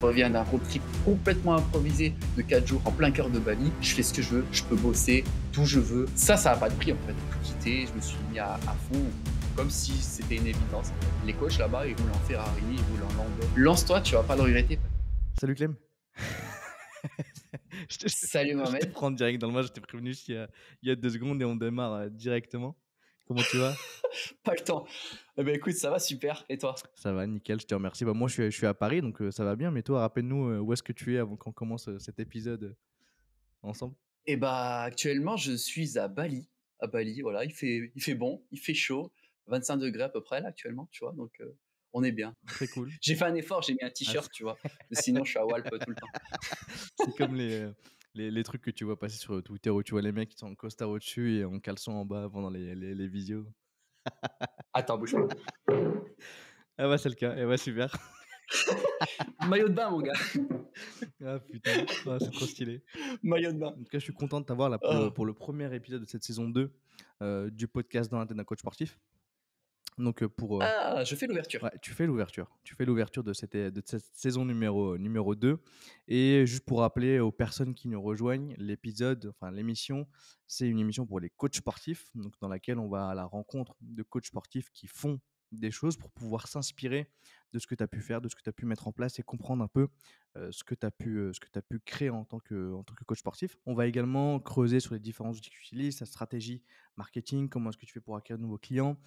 Je reviens d'un road trip complètement improvisé de 4 jours en plein cœur de Bali. Je fais ce que je veux, je peux bosser d'où je veux. Ça n'a pas de prix en fait. Tout quitter, je me suis mis à fond, comme si c'était une évidence. Les coachs là-bas, ils roulent en Ferrari, ils roulent en Lambo. Lance-toi, tu vas pas le regretter. Salut Clem. Je te, Salut je te Mohamed. prends direct dans le match, je t'ai prévenu il y a 2 secondes et on démarre directement. Comment tu vas? Pas le temps. Eh ben écoute, ça va super. Et toi? Ça va, nickel, je te remercie. Bah, moi, je suis à Paris, donc ça va bien. Mais toi, rappelle-nous où est-ce que tu es avant qu'on commence cet épisode ensemble? Eh bah actuellement, je suis à Bali. À Bali, voilà, il fait bon, il fait chaud, 25 degrés à peu près là actuellement, tu vois, donc on est bien. Très cool. J'ai fait un effort, j'ai mis un Ah, t-shirt, tu vois. Mais sinon, je suis à Walp tout le temps. c'est comme les trucs que tu vois passer sur Twitter où tu vois les mecs qui sont en costard au-dessus et en caleçon en bas pendant les visios. Attends, bouge pas. Ah bah, c'est le cas. Et bah, super. Maillot de bain, mon gars. Ah putain, ah, c'est trop stylé. Maillot de bain. En tout cas, je suis content de t'avoir là pour le, Oh. pour le premier épisode de cette saison 2 du podcast dans la tête d'un coach sportif. Donc, Ah, je fais l'ouverture. ouais, tu fais l'ouverture. Tu fais l'ouverture de cette saison numéro 2. Et juste pour rappeler aux personnes qui nous rejoignent, l'émission, c'est une émission pour les coachs sportifs, donc dans laquelle on va à la rencontre de coachs sportifs qui font des choses pour pouvoir s'inspirer de ce que tu as pu faire, de ce que tu as pu mettre en place et comprendre un peu ce que tu as pu créer en tant que coach sportif. On va également creuser sur les différents outils que tu utilises, ta stratégie marketing, comment est-ce que tu fais pour acquérir de nouveaux clients,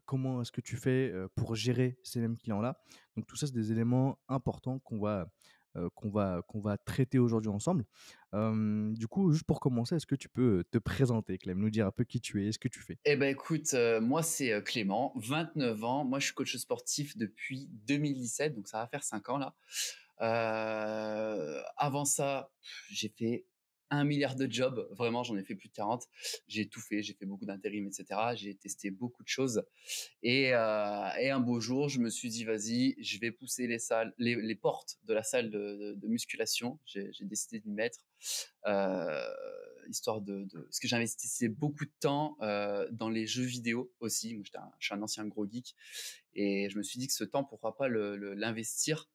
comment est-ce que tu fais pour gérer ces mêmes clients-là. Donc tout ça, c'est des éléments importants qu'on va traiter aujourd'hui ensemble. Du coup, juste pour commencer, est-ce que tu peux te présenter, Clem, nous dire un peu qui tu es et ce que tu fais? Eh ben écoute, moi c'est Clément, 29 ans. Moi je suis coach sportif depuis 2017, donc ça va faire 5 ans là. Avant ça, j'ai fait 1 milliard de jobs, vraiment j'en ai fait plus de 40. J'ai tout fait, j'ai fait beaucoup d'intérim, et cetera. J'ai testé beaucoup de choses et un beau jour, je me suis dit: «Vas-y, je vais pousser les portes de la salle de musculation». J'ai décidé de m'y mettre, histoire de parce que j'investissais beaucoup de temps, dans les jeux vidéo aussi. Moi, je suis un ancien gros geek et je me suis dit que ce temps, pourquoi pas l'investir,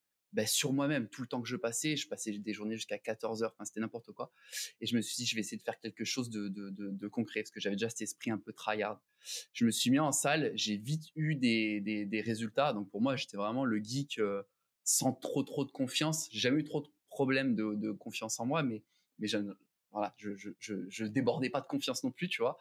sur moi-même. Tout le temps que je passais des journées jusqu'à 14 heures, enfin, c'était n'importe quoi et je me suis dit: «Je vais essayer de faire quelque chose de concret», parce que j'avais déjà cet esprit un peu tryhard. Je me suis mis en salle, j'ai vite eu des résultats. Donc pour moi, j'étais vraiment le geek, sans trop de confiance. J'ai jamais eu trop de problèmes de confiance en moi, mais voilà, je débordais pas de confiance non plus, tu vois.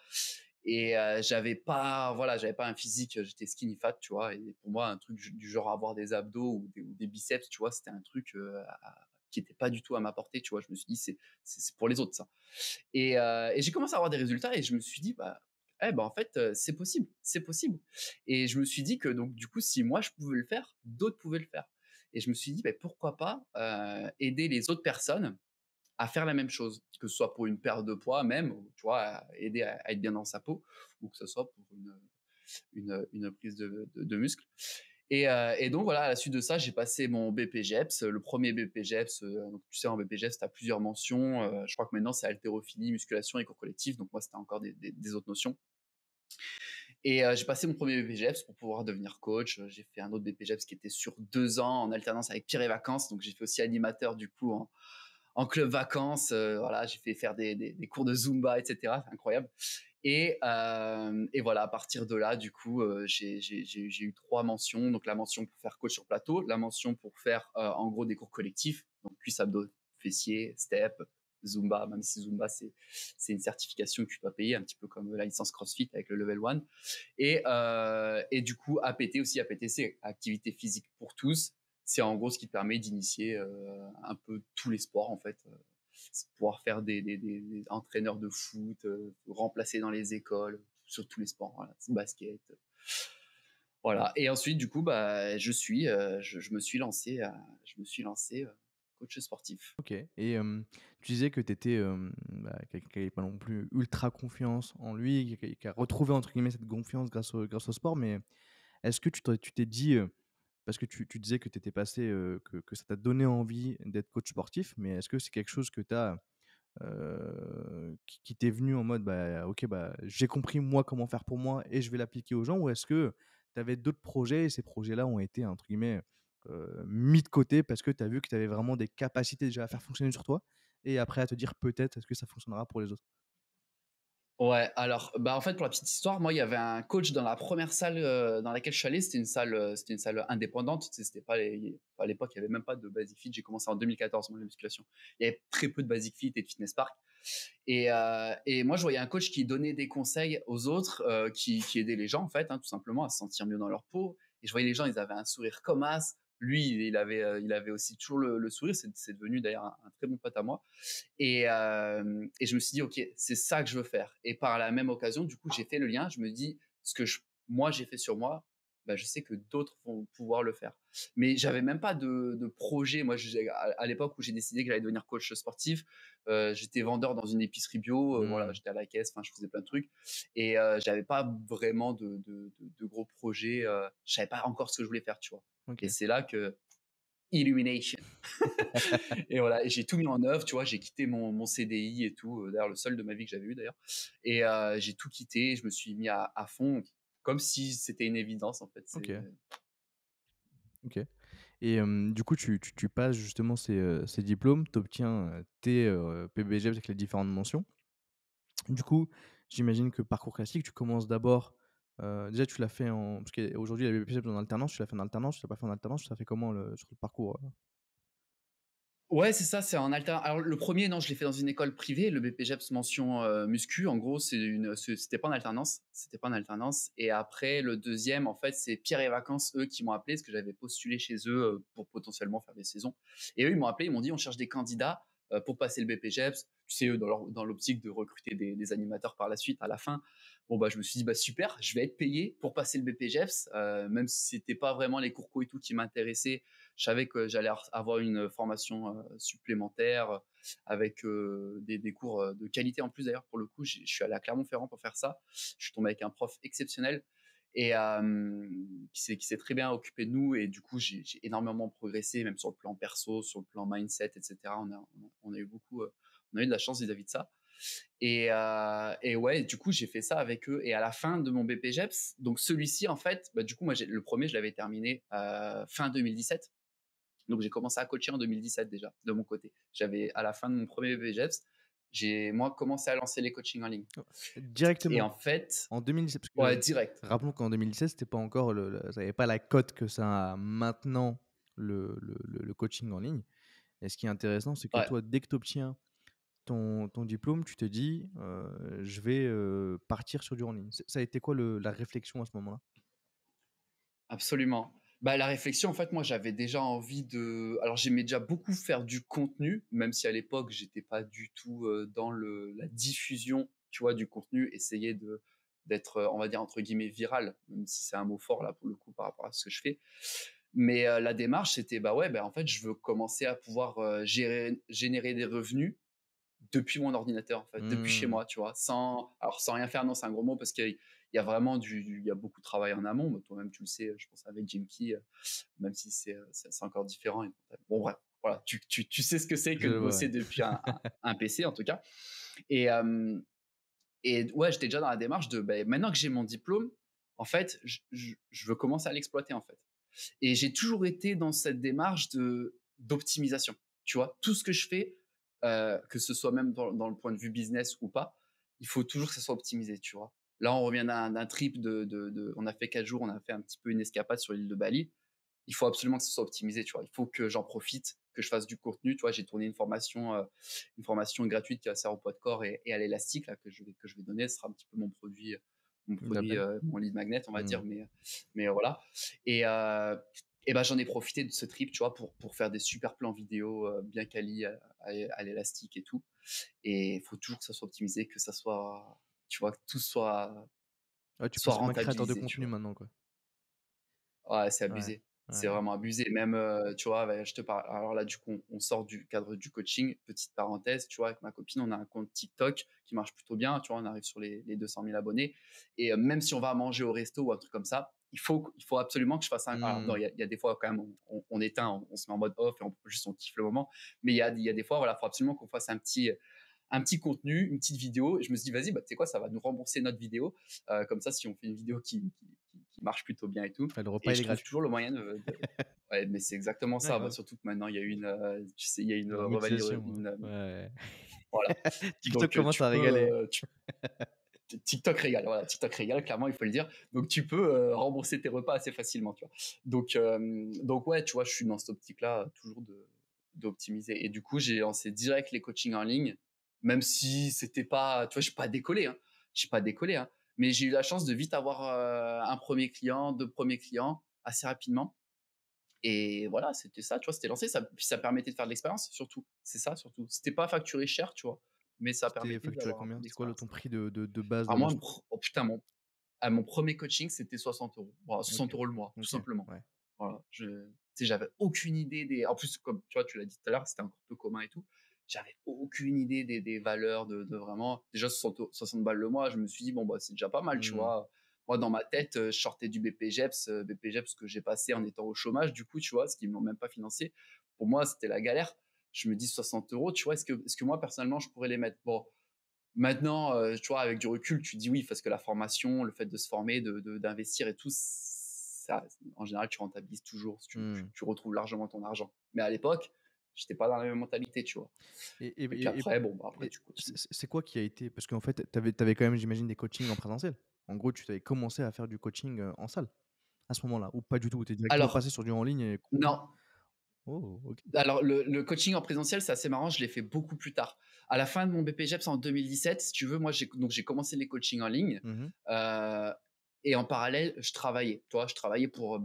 Et j'avais pas un physique, j'étais skinny fat, tu vois. Et pour moi, un truc du genre avoir des abdos ou des biceps, tu vois, c'était un truc qui était pas du tout à ma portée, tu vois. Je me suis dit, c'est pour les autres ça. Et j'ai commencé à avoir des résultats et je me suis dit, en fait, c'est possible, c'est possible. Et je me suis dit que donc du coup, si moi je pouvais le faire, d'autres pouvaient le faire. Et je me suis dit, pourquoi pas aider les autres personnes à faire la même chose, que ce soit pour une perte de poids même, ou, tu vois, à aider à être bien dans sa peau, ou que ce soit pour une prise de muscle. Et donc voilà, à la suite de ça, j'ai passé mon BPGEPS, le premier BPGEPS. Donc, tu sais, en BPGEPS, tu as plusieurs mentions. Je crois que maintenant, c'est haltérophilie, musculation et cours collectif. Donc moi, c'était encore des autres notions. Et j'ai passé mon premier BPGEPS pour pouvoir devenir coach. J'ai fait un autre BPGEPS qui était sur 2 ans en alternance avec Pierre et Vacances. Donc j'ai fait aussi animateur du coup en club vacances. Voilà, j'ai fait faire des cours de Zumba, etc. C'est incroyable. Et voilà, à partir de là, du coup, j'ai eu 3 mentions. Donc la mention pour faire coach sur plateau, la mention pour faire en gros des cours collectifs, donc cuisse, abdos, fessiers, step, Zumba, même si Zumba c'est une certification que tu dois payer, un petit peu comme la licence CrossFit avec le level 1. Et du coup, APT aussi, APT c'est activité physique pour tous. C'est en gros ce qui te permet d'initier un peu tous les sports en fait. Pouvoir faire des entraîneurs de foot, remplacer dans les écoles, sur tous les sports, voilà, basket. Voilà. Et ensuite, du coup, je me suis lancé, coach sportif. Ok. Et tu disais que tu étais quelqu'un qui n'avait pas non plus ultra confiance en lui, qui a retrouvé entre guillemets cette confiance grâce au sport, mais est-ce que tu t'es dit, parce que tu disais que tu étais passé, que ça t'a donné envie d'être coach sportif, mais est-ce que c'est quelque chose que tu as, qui t'est venu en mode: «Bah, OK, bah, j'ai compris moi comment faire pour moi et je vais l'appliquer aux gens», ou est-ce que tu avais d'autres projets et ces projets-là ont été entre guillemets mis de côté parce que tu as vu que tu avais vraiment des capacités déjà à faire fonctionner sur toi et après à te dire peut-être est-ce que ça fonctionnera pour les autres? Ouais, alors, bah, en fait, pour la petite histoire, moi, il y avait un coach dans la première salle, dans laquelle je suis allé. C'était une salle indépendante. Tu sais, c'était pas les à l'époque, il y avait même pas de Basic Fit. J'ai commencé en 2014, moi, la musculation. Il y avait très peu de Basic Fit et de Fitness Park et moi, je voyais un coach qui donnait des conseils aux autres, qui aidait les gens, en fait, hein, tout simplement à se sentir mieux dans leur peau et je voyais les gens, ils avaient un sourire comme as. Lui, il avait aussi toujours le sourire. C'est devenu d'ailleurs un très bon pote à moi et je me suis dit: «OK, c'est ça que je veux faire» et par la même occasion, du coup, j'ai fait le lien. Je me dis: «Ce que moi, j'ai fait sur moi, bah, je sais que d'autres vont pouvoir le faire». Mais j'avais même pas de projet. Moi, à l'époque où j'ai décidé que j'allais devenir coach sportif, j'étais vendeur dans une épicerie bio, voilà, Mmh. j'étais à la caisse, enfin, je faisais plein de trucs et j'avais pas vraiment de gros projets, je savais pas encore ce que je voulais faire, tu vois? Et OK. c'est là que Illumination. Et voilà, et j'ai tout mis en œuvre, tu vois, j'ai quitté mon CDI et tout, d'ailleurs le seul de ma vie que j'avais eu d'ailleurs. Et j'ai tout quitté, je me suis mis à fond, comme si c'était une évidence en fait. OK. OK. Et du coup, tu passes justement ces diplômes, tu obtiens, tes, PBGEPS avec les différentes mentions. Du coup, j'imagine que parcours classique, tu commences d'abord, déjà tu l'as fait en parce qu'aujourd'hui il y a les BPGEPS en alternance, tu l'as fait en alternance, tu l'as pas fait en alternance, tu l'as fait comment sur le parcours, Ouais, c'est ça, c'est en alternance. Alors le premier, non, je l'ai fait dans une école privée, le BPJEPS mention, muscu. En gros, c'était pas en alternance, c'était pas en alternance et après le deuxième, en fait, c'est Pierre et Vacances, eux, qui m'ont appelé parce que j'avais postulé chez eux, pour potentiellement faire des saisons et eux, ils m'ont appelé, ils m'ont dit: «On cherche des candidats, pour passer le BPJEPS». Tu sais, eux, dans l'optique de recruter des animateurs par la suite, à la fin. Bon, bah, je me suis dit: «Bah, super, je vais être payé pour passer le BPJEPS», même si c'était pas vraiment les cours co et tout qui m'intéressaient. Je savais que j'allais avoir une formation supplémentaire avec des cours de qualité en plus d'ailleurs pour le coup. Je suis allé à Clermont-Ferrand pour faire ça. Je suis tombé avec un prof exceptionnel et qui s'est très bien occupé de nous et du coup j'ai énormément progressé même sur le plan perso, sur le plan mindset, etc. On a eu beaucoup, on a eu de la chance vis-à-vis de ça. Et ouais, du coup, j'ai fait ça avec eux. Et à la fin de mon BPGEPS, donc celui-ci, en fait, bah, du coup, moi, le premier, je l'avais terminé fin 2017. Donc, j'ai commencé à coacher en 2017 déjà, de mon côté. J'avais, à la fin de mon premier BPGEPS, j'ai, moi, commencé à lancer les coachings en ligne. Et directement en fait, en 2017 parce ouais, que direct. rappelons qu'en 2016 c'était pas encore ça avait pas la cote que ça a maintenant le coaching en ligne et ce qui est intéressant, c'est que Ouais. toi, dès que tu obtiens ton diplôme, tu te dis, «Je vais, partir sur du en ligne». Ça a été quoi la réflexion à ce moment-là? Absolument. Bah, la réflexion, en fait, moi, j'avais déjà envie de. Alors, j'aimais déjà beaucoup faire du contenu, même si à l'époque, j'étais pas du tout dans la diffusion, tu vois, du contenu, essayer d'être, on va dire, entre guillemets, viral, même si c'est un mot fort, là, pour le coup, par rapport à ce que je fais. Mais la démarche, c'était, bah ouais, bah, en fait, je veux commencer à pouvoir générer des revenus depuis mon ordinateur, en fait, depuis chez Mmh. moi, tu vois? Sans rien faire, non, c'est un gros mot parce qu'il y a vraiment il y a beaucoup de travail en amont. Bah, toi-même, tu le sais, je pense avec Jim Key, même si c'est encore différent. Bon, bref, voilà, tu sais ce que c'est que Je de vois, bosser ouais. depuis un PC, en tout cas. Et, et ouais, j'étais déjà dans la démarche de, ben, maintenant que j'ai mon diplôme, en fait, je veux commencer à l'exploiter, en fait. Et j'ai toujours été dans cette démarche d'optimisation. Tu vois, tout ce que je fais, que ce soit même dans le point de vue business ou pas, il faut toujours que ça soit optimisé, tu vois. Là, on revient d'un trip on a fait 4 jours, on a fait un petit peu une escapade sur l'île de Bali. Il faut absolument que ce soit optimisé, tu vois. Il faut que j'en profite, que je fasse du contenu, tu vois. J'ai tourné une formation gratuite qui va servir au poids de corps et à l'élastique là que je vais donner. Ce sera un petit peu D'appel? mon lead magnet, on va Mmh. dire, mais voilà. Et ben j'en ai profité de ce trip, tu vois, pour faire des super plans vidéo bien quali à l'élastique et tout. Et il faut toujours que ça soit optimisé, que ça soit, tu vois, que tout Ouais, tu soit passes comme un créateur de rentabilisé, tu contenu vois. maintenant, quoi. Ouais, c'est Ouais, abusé. C'est ouais. vraiment abusé. Même, tu vois, bah, je te parle. Alors là, du coup, on sort du cadre du coaching. Petite parenthèse, tu vois, avec ma copine, on a un compte TikTok qui marche plutôt bien. Tu vois, on arrive sur les 200 000 abonnés. Et même si on va manger au resto ou un truc comme ça, il faut absolument que je fasse un. Alors, non, Mmh. il y a des fois quand même, on éteint, on se met en mode off et juste on kiffe le moment. Mais il y a des fois, voilà, il faut absolument qu'on fasse un petit contenu, une petite vidéo. Et je me suis dit, vas-y, bah, tu sais quoi, ça va nous rembourser notre vidéo. Comme ça, si on fait une vidéo qui marche plutôt bien et tout. Ouais, le repas, Et il je est trouve gratuit. toujours le moyen ouais, mais c'est exactement Ouais, ça. Bah, ouais. surtout que maintenant, il y a eu tu sais, il y a une La monétisation, ouais. voilà. TikTok Donc, commence à régaler. TikTok régale, voilà, TikTok régale, clairement, il faut le dire. Donc, tu peux rembourser tes repas assez facilement, tu vois. Donc ouais, tu vois, je suis dans cette optique-là, toujours d'optimiser. Et du coup, j'ai lancé direct les coachings en ligne, même si c'était pas, tu vois, je n'ai pas décollé, hein. J'ai pas décollé, hein. Mais j'ai eu la chance de vite avoir un premier client, deux premiers clients, assez rapidement. Et voilà, c'était ça, tu vois, c'était lancé. Puis ça permettait de faire de l'expérience, surtout. C'est ça, surtout. C'était pas facturé cher, tu vois, mais ça C'était permettait facturé d'avoir un peu combien? C'est quoi ton d'expérience. prix de base Alors de moi, lancement? oh putain, mon premier coaching, c'était 60 €. Voilà, OK. 60 € le mois, tout OK, simplement. ouais. Voilà, tu sais, j'avais aucune idée des. En plus, comme tu vois, tu l'as dit tout à l'heure, c'était encore peu commun et tout. J'avais aucune idée des valeurs de vraiment. Déjà, 60 balles le mois, je me suis dit, bon, bah, c'est déjà pas mal, tu Mmh. vois. Moi, dans ma tête, je sortais du BPGEPS, BPGEPS que j'ai passé en étant au chômage, du coup, tu vois, ce qu'ils ne m'ont même pas financé. Pour moi, c'était la galère. Je me dis 60 €, tu vois, est-ce que moi, personnellement, je pourrais les mettre? Bon, maintenant, tu vois, avec du recul, tu dis oui, parce que la formation, le fait de se former, d'investir et tout, ça, en général, tu rentabilises toujours. Mmh. Tu retrouves largement ton argent. Mais à l'époque, je n'étais pas dans la même mentalité, tu vois. Et et Et puis et après, bon, bah, après, et tu continues. c'est quoi qui a été parce qu'en fait, tu avais quand même, j'imagine, des coachings en présentiel? En gros, tu avais commencé à faire du coaching, en salle, à ce moment-là? Ou pas du tout? Tu es directement Alors, passé sur du en ligne et non. oh, OK. Alors, le coaching en présentiel, c'est assez marrant. Je l'ai fait beaucoup plus tard. À la fin de mon BPGEPS en 2017, si tu veux, moi, j'ai commencé les coachings en ligne. Mmh. euh, et en parallèle, je travaillais. Tu vois, je travaillais pour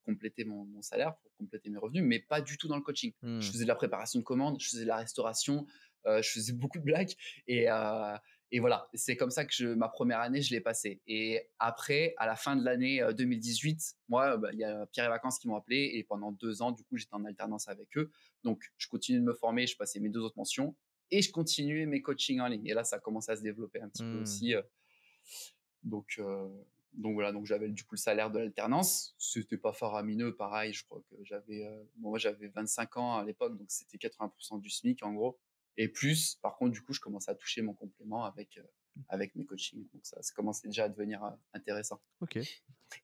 compléter mon salaire, pour compléter mes revenus, mais pas du tout dans le coaching. Je Mmh. faisais de la préparation de commandes, je faisais de la restauration, je faisais beaucoup de blagues. Et, euh, et voilà, c'est comme ça que ma première année, je l'ai passée. Et après, à la fin de l'année 2018, moi, bah, il y a Pierre et Vacances qui m'ont appelé. Et pendant 2 ans, du coup, j'étais en alternance avec eux. Donc, je continuais de me former, je passais mes deux autres mentions. Et je continuais mes coachings en ligne. Et là, ça commençait à se développer un petit peu Mmh. aussi. Donc, euh, donc voilà, donc j'avais du coup le salaire de l'alternance. C'était pas faramineux, pareil. Je crois que moi j'avais 25 ans à l'époque, donc c'était 80% du SMIC en gros. Et plus, par contre, du coup, je commençais à toucher mon complément avec mes coachings. Donc ça commençait déjà à devenir intéressant. OK.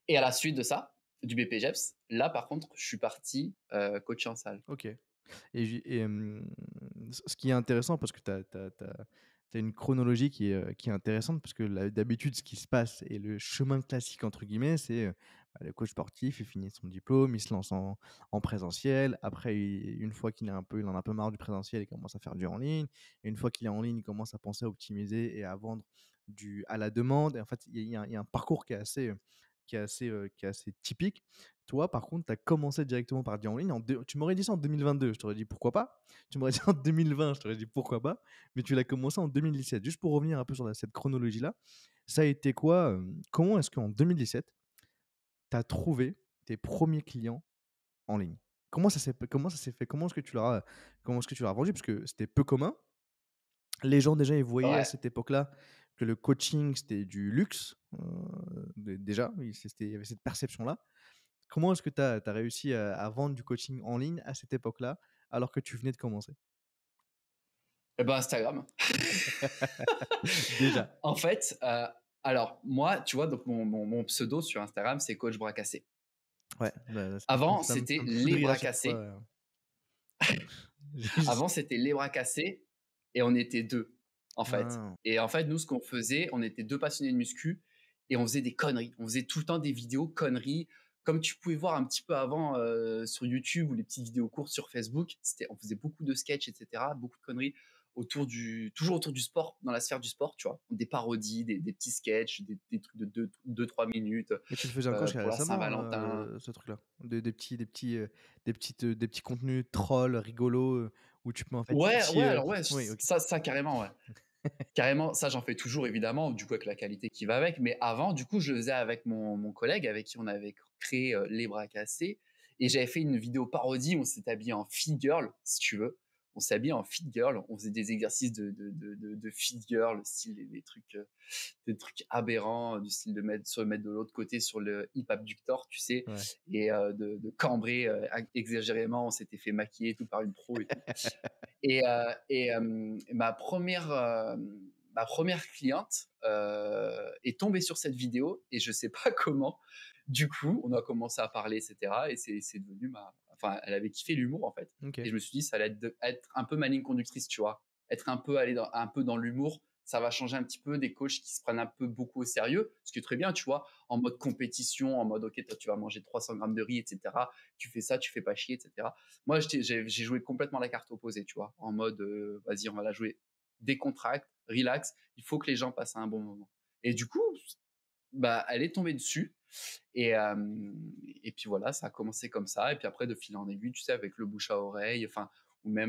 Et à la suite de ça, du BPGEPS, là par contre, je suis parti coacher en salle. OK. Ce qui est intéressant parce que tu as une chronologie qui est intéressante parce que la d'habitude, ce qui se passe et le «chemin classique» entre guillemets, c'est, bah, le coach sportif, il finit son diplôme, il se lance en présentiel. Après, une fois il en a un peu marre du présentiel, il commence à faire du en ligne. Et une fois qu'il est en ligne, il commence à penser à optimiser et à vendre à la demande. Et en fait, il y a un parcours qui est assez typique. Toi, par contre, tu as commencé directement par dire en ligne. Tu m'aurais dit ça en 2022, je t'aurais dit pourquoi pas. Tu m'aurais dit en 2020, je t'aurais dit pourquoi pas. Mais tu l'as commencé en 2017. Juste pour revenir un peu sur cette chronologie-là, ça a été quoi comment est-ce qu'en 2017, tu as trouvé tes premiers clients en ligne? Comment ça s'est fait? Comment est-ce que tu leur as vendu? Parce que c'était peu commun. Les gens déjà, ils voyaient à Ouais. cette époque-là que le coaching, c'était du luxe. Déjà, il y avait cette perception-là. Comment est-ce que tu as réussi à vendre du coaching en ligne à cette époque-là, alors que tu venais de commencer? Et ben Instagram. Déjà. En fait, alors moi, tu vois, donc mon pseudo sur Instagram, c'est Coach Bras Cassé. Ouais, bah, Avant, ça c'était me fout de les rire à bras chaque fois, cassés. J'ai Avant, c'était les bras cassés et on était deux, en fait. ah, Et en fait, nous, ce qu'on faisait, on était deux passionnés de muscu et on faisait des conneries. On faisait tout le temps des vidéos conneries, comme tu pouvais voir un petit peu avant sur YouTube ou les petites vidéos courtes sur Facebook. On faisait beaucoup de sketchs, etc., beaucoup de conneries toujours autour du sport, dans la sphère du sport, tu vois. Des parodies, des petits sketchs, des trucs de 2-3 minutes mais tu le faisais encore jusqu'à pour la récemment, Saint-Valentin. ce truc-là? Des petits contenus trolls rigolos, où tu peux en fait Ouais, ouais, titiller, alors ouais, oui, OK. ça carrément, ouais. Carrément, ça j'en fais toujours évidemment, du coup avec la qualité qui va avec. Mais avant, du coup, je le faisais avec mon collègue avec qui on avait créé Les Bras Cassés. Et j'avais fait une vidéo parodie, on s'est habillé en fit girl, si tu veux. On s'est habillé en fit girl, on faisait des exercices de fit girl, style des trucs aberrants, du style de se mettre de l'autre côté sur le hip abductor, tu sais, Ouais. et de cambrer exagérément. On s'était fait maquiller et tout par une pro et tout. Et ma première ma première cliente est tombée sur cette vidéo et je sais pas comment. Du coup, on a commencé à parler, etc. Et c'est devenu enfin, elle avait kiffé l'humour en fait. Et OK. je me suis dit, ça allait être un peu ma ligne conductrice, tu vois. Être un peu aller un peu dans l'humour, ça va changer un petit peu des coachs qui se prennent un peu beaucoup au sérieux, ce qui est très bien, tu vois, en mode compétition, en mode, ok, toi, tu vas manger 300 grammes de riz, etc. Tu fais ça, tu fais pas chier, etc. Moi, j'ai joué complètement la carte opposée, tu vois, en mode, vas-y, on va la jouer décontracte, relax, il faut que les gens passent un bon moment. Et du coup, bah, elle est tombée dessus. Et, puis voilà, ça a commencé comme ça. Et puis après, de fil en aiguille, tu sais, avec le bouche à oreille, enfin, ou bah,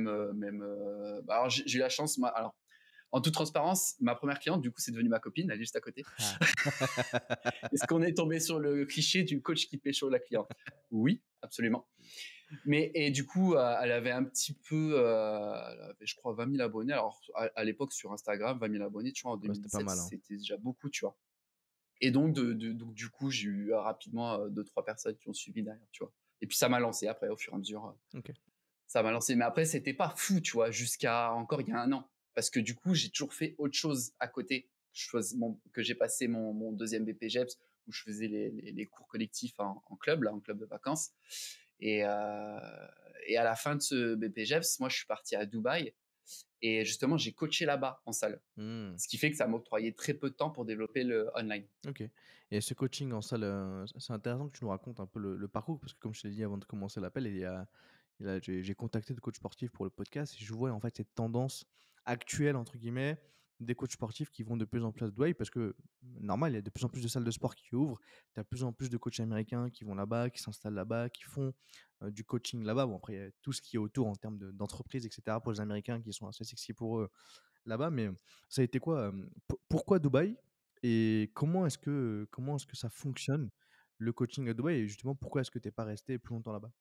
alors j'ai eu la chance, alors, en toute transparence, ma première cliente, du coup, c'est devenu ma copine, elle est juste à côté. Ah. Est-ce qu'on est tombé sur le cliché du coach qui pécho la cliente? Oui, absolument. Mais et du coup, elle avait un petit peu, elle avait, je crois, 20 000 abonnés. Alors, à l'époque, sur Instagram, 20 000 abonnés, tu vois, en Ouais, c'était pas 2017, mal, hein. c'était déjà beaucoup, tu vois. Et donc, donc du coup, j'ai eu rapidement 2-3 personnes qui ont suivi derrière, tu vois. Et puis, ça m'a lancé après, au fur et à mesure, OK. ça m'a lancé. Mais après, c'était pas fou, tu vois, jusqu'à encore il y a un an. Parce que du coup, j'ai toujours fait autre chose à côté. Que j'ai passé mon deuxième BPGEPS, où je faisais les cours collectifs en club, là, en club de vacances. Et, et à la fin de ce BPGEPS, moi, je suis parti à Dubaï. Et justement, j'ai coaché là-bas en salle. Mmh. Ce qui fait que ça m'octroyait très peu de temps pour développer le online. OK, et ce coaching en salle, c'est intéressant que tu nous racontes un peu le parcours parce que comme je t'ai dit avant de commencer l'appel, j'ai contacté de coachs sportifs pour le podcast et je vois en fait cette tendance «actuelle» entre guillemets des coachs sportifs qui vont de plus en plus à Dubaï parce que normal, il y a de plus en plus de salles de sport qui ouvrent. Tu as de plus en plus de coachs américains qui vont là-bas, qui s'installent là-bas, qui font, du coaching là-bas. Bon après, il y a tout ce qui est autour en termes d'entreprise et cetera pour les Américains qui sont assez sexy pour eux là-bas, mais ça a été quoi, pourquoi Dubaï? Et comment est-ce que ça fonctionne, le coaching à Dubaï? Et justement, pourquoi est-ce que tu es pas resté plus longtemps là-bas?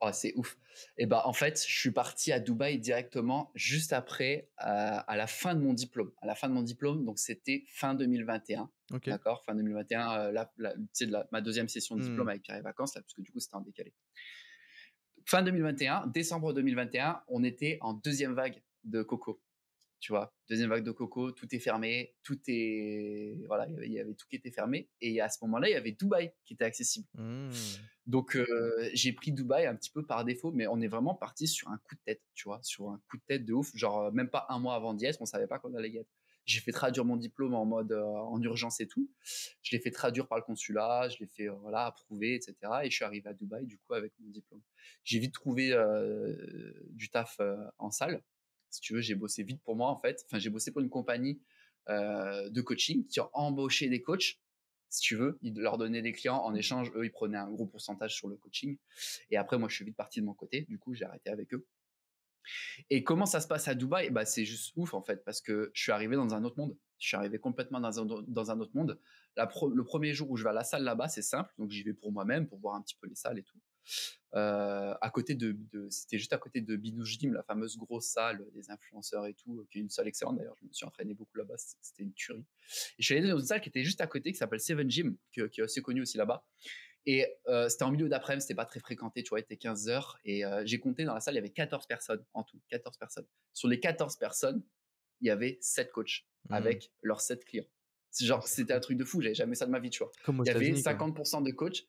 Oh, c'est ouf. Et bah, en fait, je suis parti à Dubaï directement juste après, à la fin de mon diplôme. À la fin de mon diplôme, donc c'était fin 2021, OK. d'accord? Fin 2021, tu sais, ma deuxième session de diplôme Mmh. avec Pierre et Vacances, là, parce que du coup, c'était en décalé. Fin 2021, décembre 2021, on était en deuxième vague de Coco, tu vois? Deuxième vague de Coco, tout est fermé, tout est voilà, il y avait tout qui était fermé et à ce moment-là, il y avait Dubaï qui était accessible. Mmh. Donc, j'ai pris Dubaï un petit peu par défaut, mais on est vraiment parti sur un coup de tête, tu vois? Sur un coup de tête de ouf, genre, même pas un mois avant d'y être, on savait pas qu'on allait y être. J'ai fait traduire mon diplôme en mode, en urgence et tout. Je l'ai fait traduire par le consulat, je l'ai fait, voilà, approuver et cetera et je suis arrivé à Dubaï, du coup, avec mon diplôme. J'ai vite trouvé, du taf, en salle. Si tu veux, j'ai bossé vite pour moi, en fait. Enfin, j'ai bossé pour une compagnie, de coaching qui a embauché des coachs si tu veux. Ils leur donnaient des clients. En échange, eux, ils prenaient un gros pourcentage sur le coaching. Et après, moi, je suis vite parti de mon côté. Du coup, j'ai arrêté avec eux. Et comment ça se passe à Dubaï? Bah, c'est juste ouf, en fait, parce que je suis arrivé dans un autre monde. Je suis arrivé complètement dans un autre monde. Le premier jour où je vais à la salle là-bas, c'est simple. Donc, j'y vais pour moi-même, pour voir un petit peu les salles et tout. À côté c'était juste à côté de Binouj Gym, la fameuse grosse salle des influenceurs et tout, qui est une salle excellente d'ailleurs. Je me suis entraîné beaucoup là-bas, c'était une tuerie. Et je suis allé dans une salle qui était juste à côté, qui s'appelle Seven Gym, qui est assez connue aussi là-bas. Et c'était en milieu d'après-midi, c'était pas très fréquenté, tu vois, il était 15 heures. Et j'ai compté dans la salle, il y avait 14 personnes en tout, 14 personnes. Sur les 14 personnes, il y avait 7 coachs Mmh. avec leurs 7 clients. Ah, Genre, c'est c'était un fou. truc de fou, j'avais jamais ça de ma vie, tu vois. Comme aux Il y avait États-Unis, quoi. 50% de coachs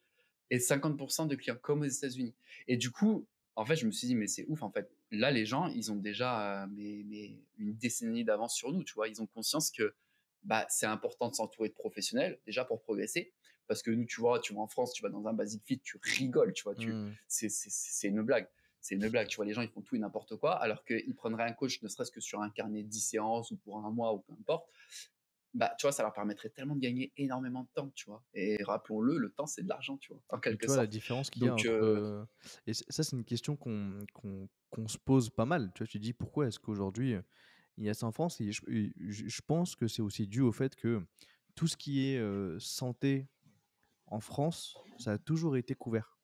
et 50% de clients, comme aux États-Unis. Et du coup, en fait, je me suis dit, mais c'est ouf, en fait. Là, les gens, ils ont déjà une décennie d'avance sur nous, tu vois. Ils ont conscience que bah, c'est important de s'entourer de professionnels, déjà pour progresser. Parce que nous, tu vois en France, tu vas dans un Basic Fit, tu rigoles, tu vois. Mmh. C'est une blague. C'est une blague. Tu vois, les gens, ils font tout et n'importe quoi, alors qu'ils prendraient un coach, ne serait-ce que sur un carnet de 10 séances ou pour un mois ou peu importe. Bah, tu vois, ça leur permettrait tellement de gagner énormément de temps, tu vois. Et rappelons-le, le temps, c'est de l'argent, tu vois, en Et quelque tu vois la sorte. différence qu'il y a Donc, entre, et ça, c'est une question qu'on se pose pas mal. Tu vois, tu te dis: «Pourquoi est-ce qu'aujourd'hui, il y a ça en France?» Et je pense que c'est aussi dû au fait que tout ce qui est, santé en France, ça a toujours été couvert.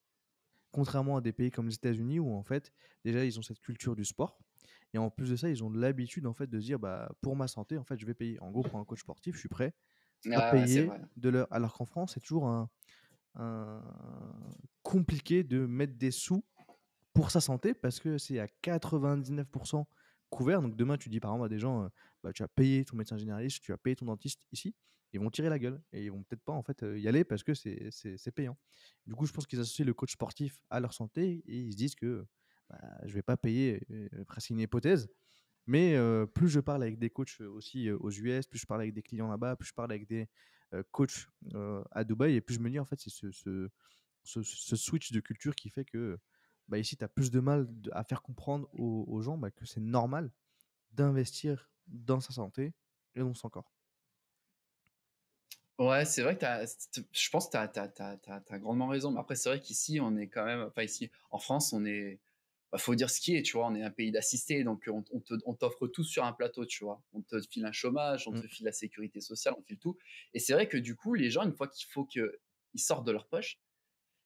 Contrairement à des pays comme les États-Unis où en fait, déjà ils ont cette culture du sport et en plus de ça, ils ont l'habitude en fait de se dire: «Bah, pour ma santé, en fait, je vais payer». En gros, pour un coach sportif, je suis prêt à ouais, ouais, c'est payer vrai. de l'heure. Alors qu'en France, c'est toujours un compliqué de mettre des sous pour sa santé parce que c'est à 99 couvert. Donc demain, tu dis par exemple à des gens, bah, tu vas payer ton médecin généraliste, tu vas payer ton dentiste ici, ils vont tirer la gueule et ils vont peut-être pas en fait, y aller parce que c'est payant. Du coup, je pense qu'ils associent le coach sportif à leur santé et ils se disent que, bah, je vais pas payer, après c'est une hypothèse, mais plus je parle avec des coachs, aussi, aux US, plus je parle avec des clients là-bas, plus je parle avec des, coachs, à Dubaï et plus je me dis en fait c'est ce switch de culture qui fait que, bah, ici tu as plus de mal à faire comprendre aux gens, bah, que c'est normal d'investir dans sa santé et dans son corps. Ouais, c'est vrai que je pense que tu as grandement raison. Mais après, c'est vrai qu'ici, on est quand même, enfin ici, en France, on est, bah, faut dire ce qui est, tu vois, on est un pays d'assistés, donc on t'offre tout sur un plateau, tu vois. On te file un chômage, on te Mmh. file la sécurité sociale, on te file tout. Et c'est vrai que du coup, les gens, une fois qu'il faut qu'ils sortent de leur poche,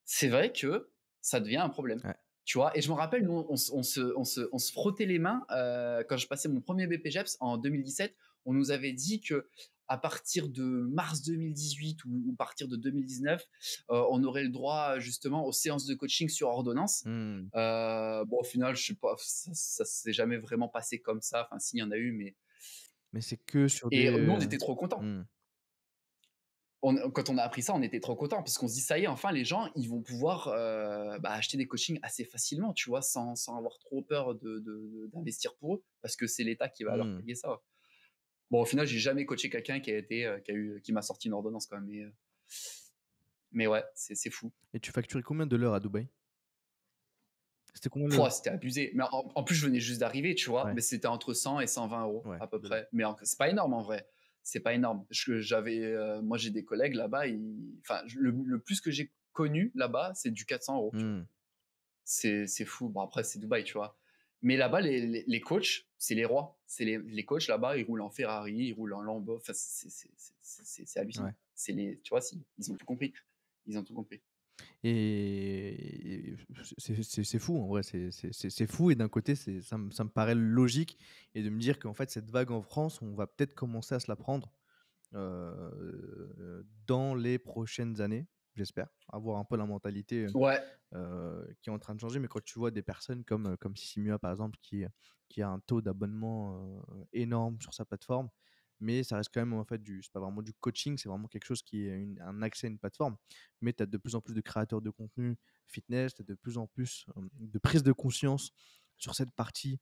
c'est vrai que ça devient un problème. Ouais. Tu vois? Et je me rappelle, nous, on se frottait les mains quand je passais mon premier BPGEPS en 2017. On nous avait dit que à partir de mars 2018 ou à partir de 2019, on aurait le droit justement aux séances de coaching sur ordonnance. Mmh. Bon, au final, je sais pas, ça s'est jamais vraiment passé comme ça. Enfin, s'il y en a eu, mais Mais c'est que sur et des, nous, on était trop contents. mmh. Quand on a appris ça, on était trop contents parce qu'on se dit ça y est, enfin les gens, ils vont pouvoir bah, acheter des coachings assez facilement, tu vois, sans avoir trop peur d'investir pour eux, parce que c'est l'État qui va leur Mmh. payer ça. Bon, au final, j'ai jamais coaché quelqu'un qui m'a sorti une ordonnance quand même, mais ouais, c'est fou. Et tu facturais combien de l'heure à Dubaï? C'était combien Pouah, l'heure? c'était abusé. Mais en plus, je venais juste d'arriver, tu vois, Ouais, mais c'était entre 100 et 120 euros ouais, à peu $. près. Mais c'est pas énorme en vrai. C'est pas énorme. Moi, j'ai des collègues là-bas. Enfin, le plus que j'ai connu là-bas, c'est du 400 euros, tu vois. Mmh. C'est fou. Bon, après, c'est Dubaï, tu vois. Mais là-bas, les coachs, c'est les rois. Les coachs là-bas, ils roulent en Ferrari, ils roulent en Lambo. Enfin, c'est hallucinant. Ouais. Tu vois, ils ont tout compris. Ils ont tout compris. Et c'est fou en vrai, c'est fou et d'un côté, ça me paraît logique et de me dire qu'en fait cette vague en France, on va peut-être commencer à se la prendre, dans les prochaines années, j'espère. Avoir un peu la mentalité, Ouais, qui est en train de changer. Mais quand tu vois des personnes comme Sissimua par exemple qui a un taux d'abonnement, énorme sur sa plateforme, mais ça reste quand même en fait c'est pas vraiment du coaching, c'est vraiment quelque chose qui est un accès à une plateforme. Mais tu as de plus en plus de créateurs de contenu fitness, tu as de plus en plus, de prise de conscience sur cette partie.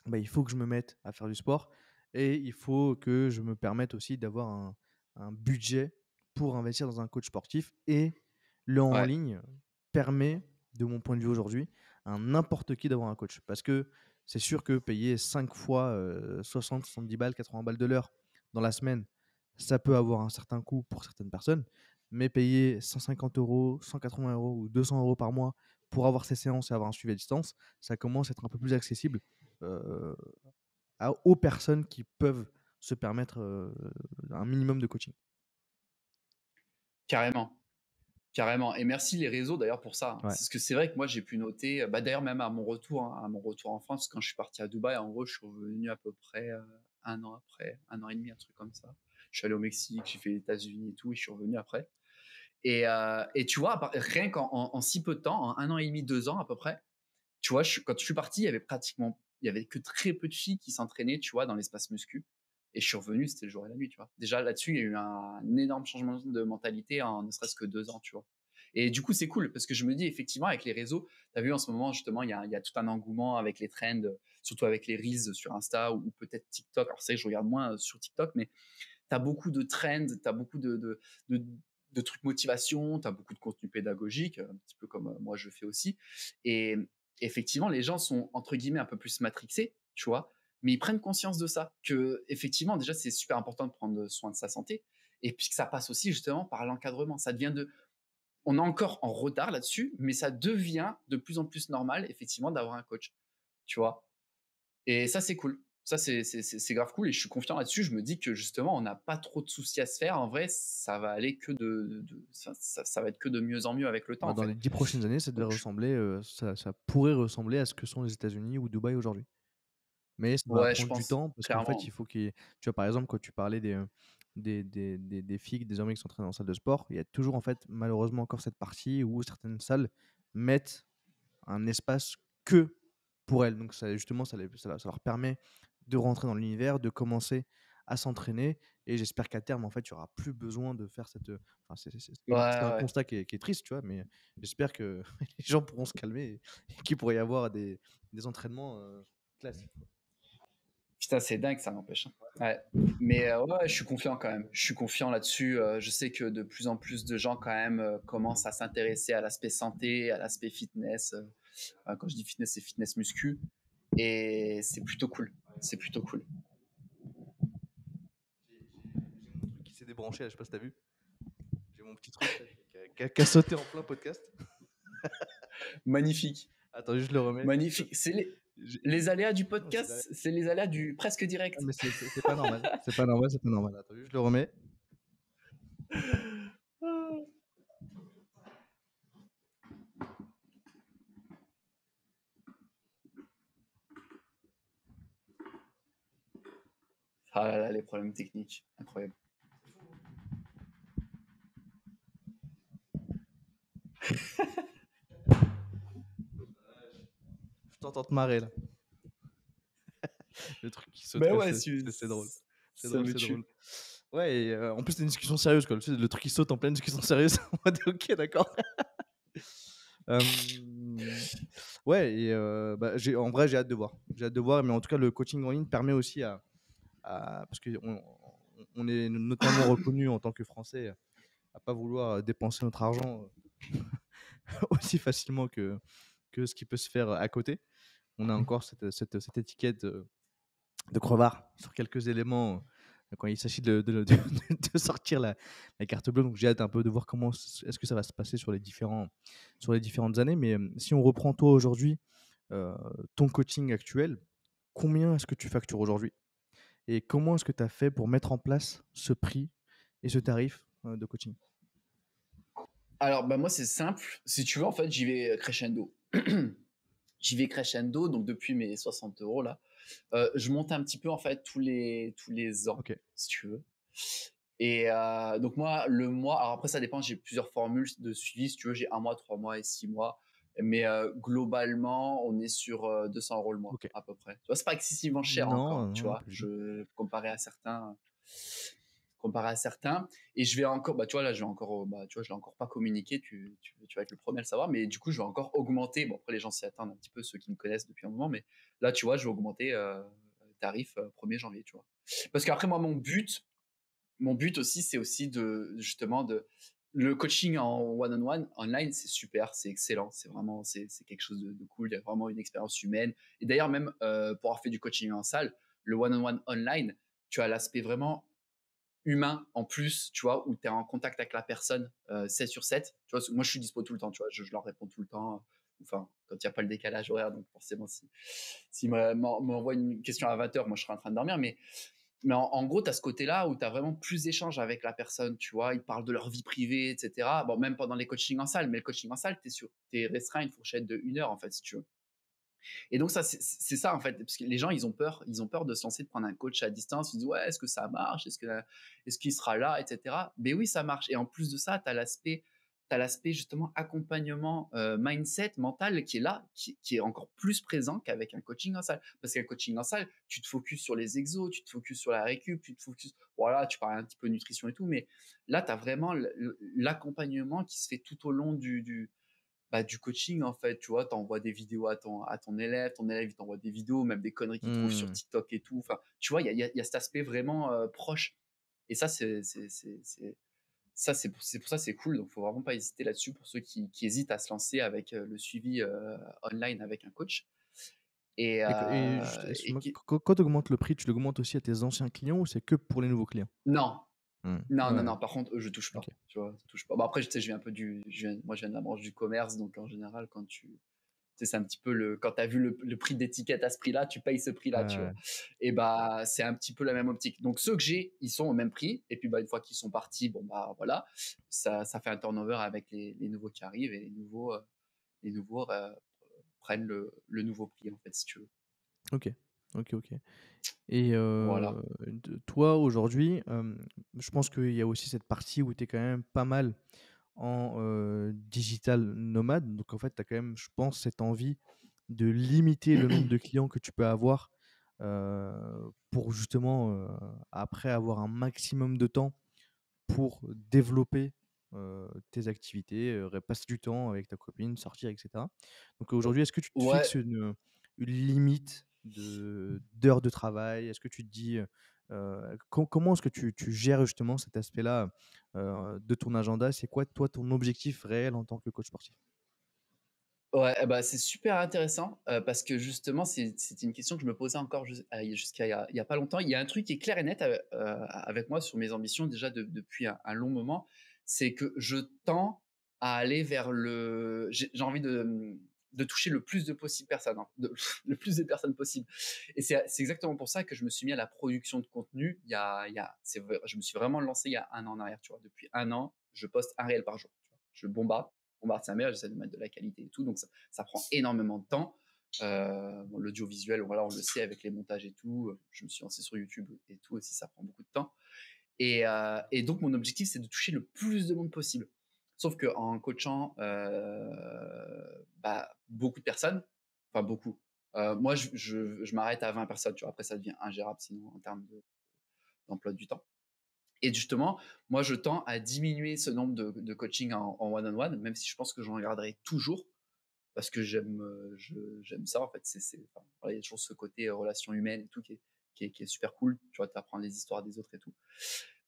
Bah, il faut que je me mette à faire du sport et il faut que je me permette aussi d'avoir un budget pour investir dans un coach sportif et le en ouais, ligne permet, de mon point de vue aujourd'hui, à n'importe qui d'avoir un coach. Parce que c'est sûr que payer 5 fois 60, 70 balles, 80 balles de l'heure dans la semaine, ça peut avoir un certain coût pour certaines personnes, mais payer 150 euros, 180 euros ou 200 euros par mois pour avoir ces séances et avoir un suivi à distance, ça commence à être un peu plus accessible euh, aux personnes qui peuvent se permettre un minimum de coaching. carrément. Carrément. Et merci les réseaux d'ailleurs pour ça, hein. Ouais. C'est ce que c'est vrai que moi j'ai pu noter, bah, d'ailleurs même à mon retour, hein, à mon retour en France, quand je suis parti à Dubaï, en gros, je suis revenu à peu près 1 an après, 1 an et demi, un truc comme ça. Je suis allé au Mexique, j'ai fait les États-Unis et tout, et je suis revenu après. Et tu vois, rien qu'en si peu de temps, en 1 an et demi, 2 ans à peu près, tu vois, quand je suis parti, il y avait que très peu de filles qui s'entraînaient, tu vois, dans l'espace muscu. Et je suis revenu, c'était le jour et la nuit, tu vois. Déjà là-dessus, il y a eu un énorme changement de mentalité en ne serait-ce que 2 ans, tu vois. Et du coup, c'est cool parce que je me dis effectivement avec les réseaux, tu as vu en ce moment justement, il y a tout un engouement avec les trends, surtout avec les reels sur Insta ou peut-être TikTok. Alors c'est vrai que je regarde moins sur TikTok, mais tu as beaucoup de trends, tu as beaucoup de, de trucs motivation, tu as beaucoup de contenu pédagogique, un petit peu comme moi je fais aussi. Et effectivement, les gens sont entre guillemets un peu plus matrixés, tu vois, mais ils prennent conscience de ça, que effectivement déjà c'est super important de prendre soin de sa santé, et puis que ça passe aussi justement par l'encadrement. Ça devient on est encore en retard là-dessus, mais ça devient de plus en plus normal effectivement d'avoir un coach, tu vois. Et ça, c'est cool. Ça, c'est grave cool et je suis confiant là-dessus. Je me dis que justement, on n'a pas trop de soucis à se faire. En vrai, ça va aller que ça va être que de mieux en mieux avec le temps, Bah, en dans fait. les 10 prochaines années, ça devrait Donc, ressembler, ça pourrait ressembler à ce que sont les États-Unis ou Dubaï aujourd'hui. Mais ça va ouais, je prendre du pense, temps parce qu'en fait, clairement. il faut qu'il y ait tu vois, par exemple, quand tu parlais des filles, des hommes qui s'entraînent en salle de sport, il y a toujours, en fait, malheureusement encore cette partie où certaines salles mettent un espace que pour elles. Donc ça, justement, ça leur permet de rentrer dans l'univers, de commencer à s'entraîner et j'espère qu'à terme, en fait, il y aura plus besoin de faire cette, enfin, Ouais, c'est un ouais. constat qui est triste, tu vois? Mais j'espère que les gens pourront se calmer et qu'il pourrait y avoir des entraînements, classiques, quoi. Putain, c'est dingue, ça n'empêche, hein. Ouais. Mais ouais, je suis confiant quand même. Je suis confiant là-dessus. Je sais que de plus en plus de gens quand même commencent à s'intéresser à l'aspect santé, à l'aspect fitness. Quand je dis fitness, c'est fitness muscu. Et c'est plutôt cool. C'est plutôt cool. J'ai mon truc qui s'est débranché, là, je sais pas si tu vu? J'ai mon petit truc là qui a sauté en plein podcast. Magnifique. Attends, juste je le remets. Magnifique. C'est J'ai les aléas du non, c'est la podcast, c'est les aléas du presque ah direct. mais c'est pas normal. C'est pas normal, c'est pas normal. Attends, juste je le remets. Ah là là, les problèmes techniques. Incroyable. Je t'entends te marrer là. Le truc qui saute, Ben ouais, ouais, c'est drôle. C'est ça drôle, me c'est drôle. tue. Ouais et en plus, c'est une discussion sérieuse quoi. Le truc qui saute en pleine discussion sérieuse en mode OK, d'accord. Ouais et bah, en vrai, j'ai hâte de voir. J'ai hâte de voir, mais en tout cas, le coaching en ligne permet aussi parce qu'on est notamment reconnu en tant que Français à pas vouloir dépenser notre argent aussi facilement que ce qui peut se faire à côté. On a encore cette étiquette de crevard sur quelques éléments quand il s'agit de sortir la carte bleue. Donc j'ai hâte un peu de voir comment est-ce que ça va se passer sur sur les différentes années. Mais si on reprend toi aujourd'hui, euh, ton coaching actuel, combien est-ce que tu factures aujourd'hui? Et comment est-ce que tu as fait pour mettre en place ce prix et ce tarif de coaching? Alors, bah, moi, c'est simple. Si tu veux, en fait, j'y vais crescendo. J'y vais crescendo, donc depuis mes 60 euros là. Je monte un petit peu, en fait, tous les ans, Ok, si tu veux. Et donc, moi, le mois, alors après, ça dépend, j'ai plusieurs formules de suivi. Si tu veux, j'ai 1 mois, 3 mois et 6 mois. Mais globalement, on est sur 200 euros le mois, ok. à peu près. Tu vois, c'est pas excessivement cher encore, Non, tu non, vois, pas du tout. comparé à certains. Comparé à certains. Et je vais encore, bah, tu vois, là, je vais encore, bah, tu vois, je l'ai encore pas communiqué, tu vas être le premier à le savoir, mais du coup, je vais encore augmenter. Bon, après, les gens s'y attendent un petit peu, ceux qui me connaissent depuis un moment, mais là, tu vois, je vais augmenter tarif 1er janvier, tu vois. Parce qu'après, moi, mon but aussi, c'est aussi justement, le coaching en one-on-one, online, c'est super, c'est excellent, c'est vraiment, c'est quelque chose de cool, il y a vraiment une expérience humaine. Et d'ailleurs, même pour avoir fait du coaching en salle, le one-on-one online, tu as l'aspect vraiment humain en plus, tu vois, où tu es en contact avec la personne 7 sur 7. Tu vois, moi, je suis dispo tout le temps, tu vois, je leur réponds tout le temps. Enfin, quand il n'y a pas le décalage horaire, donc forcément, si m'envoie une question à 20h, moi, je serai en train de dormir. Mais en gros, tu as ce côté-là où tu as vraiment plus d'échanges avec la personne, tu vois, ils parlent de leur vie privée, etc. Bon, même pendant les coachings en salle, mais le coaching en salle, tu es restreint à une fourchette de 1 heure, en fait, si tu veux. Et donc ça, c'est ça en fait, parce que les gens, ils ont peur de se lancer, de prendre un coach à distance. Ils disent ouais, est-ce que ça marche, est-ce qu'il sera là, etc. Mais oui, ça marche. Et en plus de ça, t'as l'aspect justement accompagnement, mindset, mental qui est là, qui est encore plus présent qu'avec un coaching en salle. Parce qu'un coaching en salle, tu te focuses sur les exos, tu te focuses sur la récup, tu te focuses, voilà, tu parles un petit peu de nutrition et tout, mais là, tu as vraiment l'accompagnement qui se fait tout au long du coaching, en fait, tu vois, tu envoies des vidéos à ton élève il t'envoie des vidéos, même des conneries qu'il trouve sur Hmm. TikTok et tout. Enfin, tu vois, il y a cet aspect vraiment proche. Et ça, c'est pour ça c'est cool. Donc, faut vraiment pas hésiter là-dessus pour ceux qui hésitent à se lancer avec le suivi online avec un coach. Et, Et juste, et excuse-moi, qui- quand tu augmentes le prix, tu l'augmentes aussi à tes anciens clients ou c'est que pour les nouveaux clients? non, non, non, Ouais, non. Par contre, eux, je touche ok. pas. Tu vois, je touche pas. Bon, après, tu sais, moi, je viens de la branche du commerce, donc en général, quand c'est un petit peu quand tu as vu le prix d'étiquette à ce prix-là, tu payes ce prix-là, tu vois. Ouais. Et bah, c'est un petit peu la même optique. Donc, ceux que j'ai, ils sont au même prix. Et puis, bah, une fois qu'ils sont partis, bon, bah, voilà, ça fait un turnover avec les nouveaux qui arrivent et les nouveaux prennent le nouveau prix, en fait, si tu veux. Ok, ok, ok. Et Voilà. toi, aujourd'hui, je pense qu'il y a aussi cette partie où tu es quand même pas mal en digital nomade. Donc, en fait, tu as quand même, je pense, cette envie de limiter le nombre de clients que tu peux avoir, pour justement, après avoir un maximum de temps pour développer, tes activités, passer du temps avec ta copine, sortir et cetera. Donc aujourd'hui, est-ce que tu te Ouais, fixes une limite d'heures de travail? Est-ce que tu te dis, comment est-ce que tu gères justement cet aspect-là, de ton agenda? C'est quoi toi ton objectif réel en tant que coach sportif? ouais, bah, c'est super intéressant, parce que justement, c'est une question que je me posais encore jusqu'à il y a pas longtemps. Il y a un truc qui est clair et net, avec moi sur mes ambitions déjà depuis un long moment, c'est que je tends à aller vers j'ai envie de toucher le plus de possible personnes, hein, le plus de personnes possible, et c'est exactement pour ça que je me suis mis à la production de contenu il y a c'est vrai, je me suis vraiment lancé il y a 1 an en arrière, tu vois? Depuis 1 an, je poste un réel par jour, tu vois? Je bombarde sa mère, j'essaie de mettre de la qualité et tout, donc ça prend énormément de temps. Bon, l'audiovisuel, voilà, on le sait avec les montages et tout. Je me suis lancé sur YouTube et tout aussi, ça prend beaucoup de temps. Et donc, mon objectif, c'est de toucher le plus de monde possible. Sauf qu'en coachant bah, beaucoup de personnes, enfin beaucoup, moi, je m'arrête à 20 personnes. Tu vois, après, ça devient ingérable sinon en termes d'emploi du temps. Et justement, moi, je tends à diminuer ce nombre de coaching en one-on-one, même si je pense que j'en garderai toujours parce que j'aime ça en fait. Enfin, voilà, il y a toujours ce côté relation humaine et tout qui est super cool. Tu vois, tu apprends les histoires des autres et tout.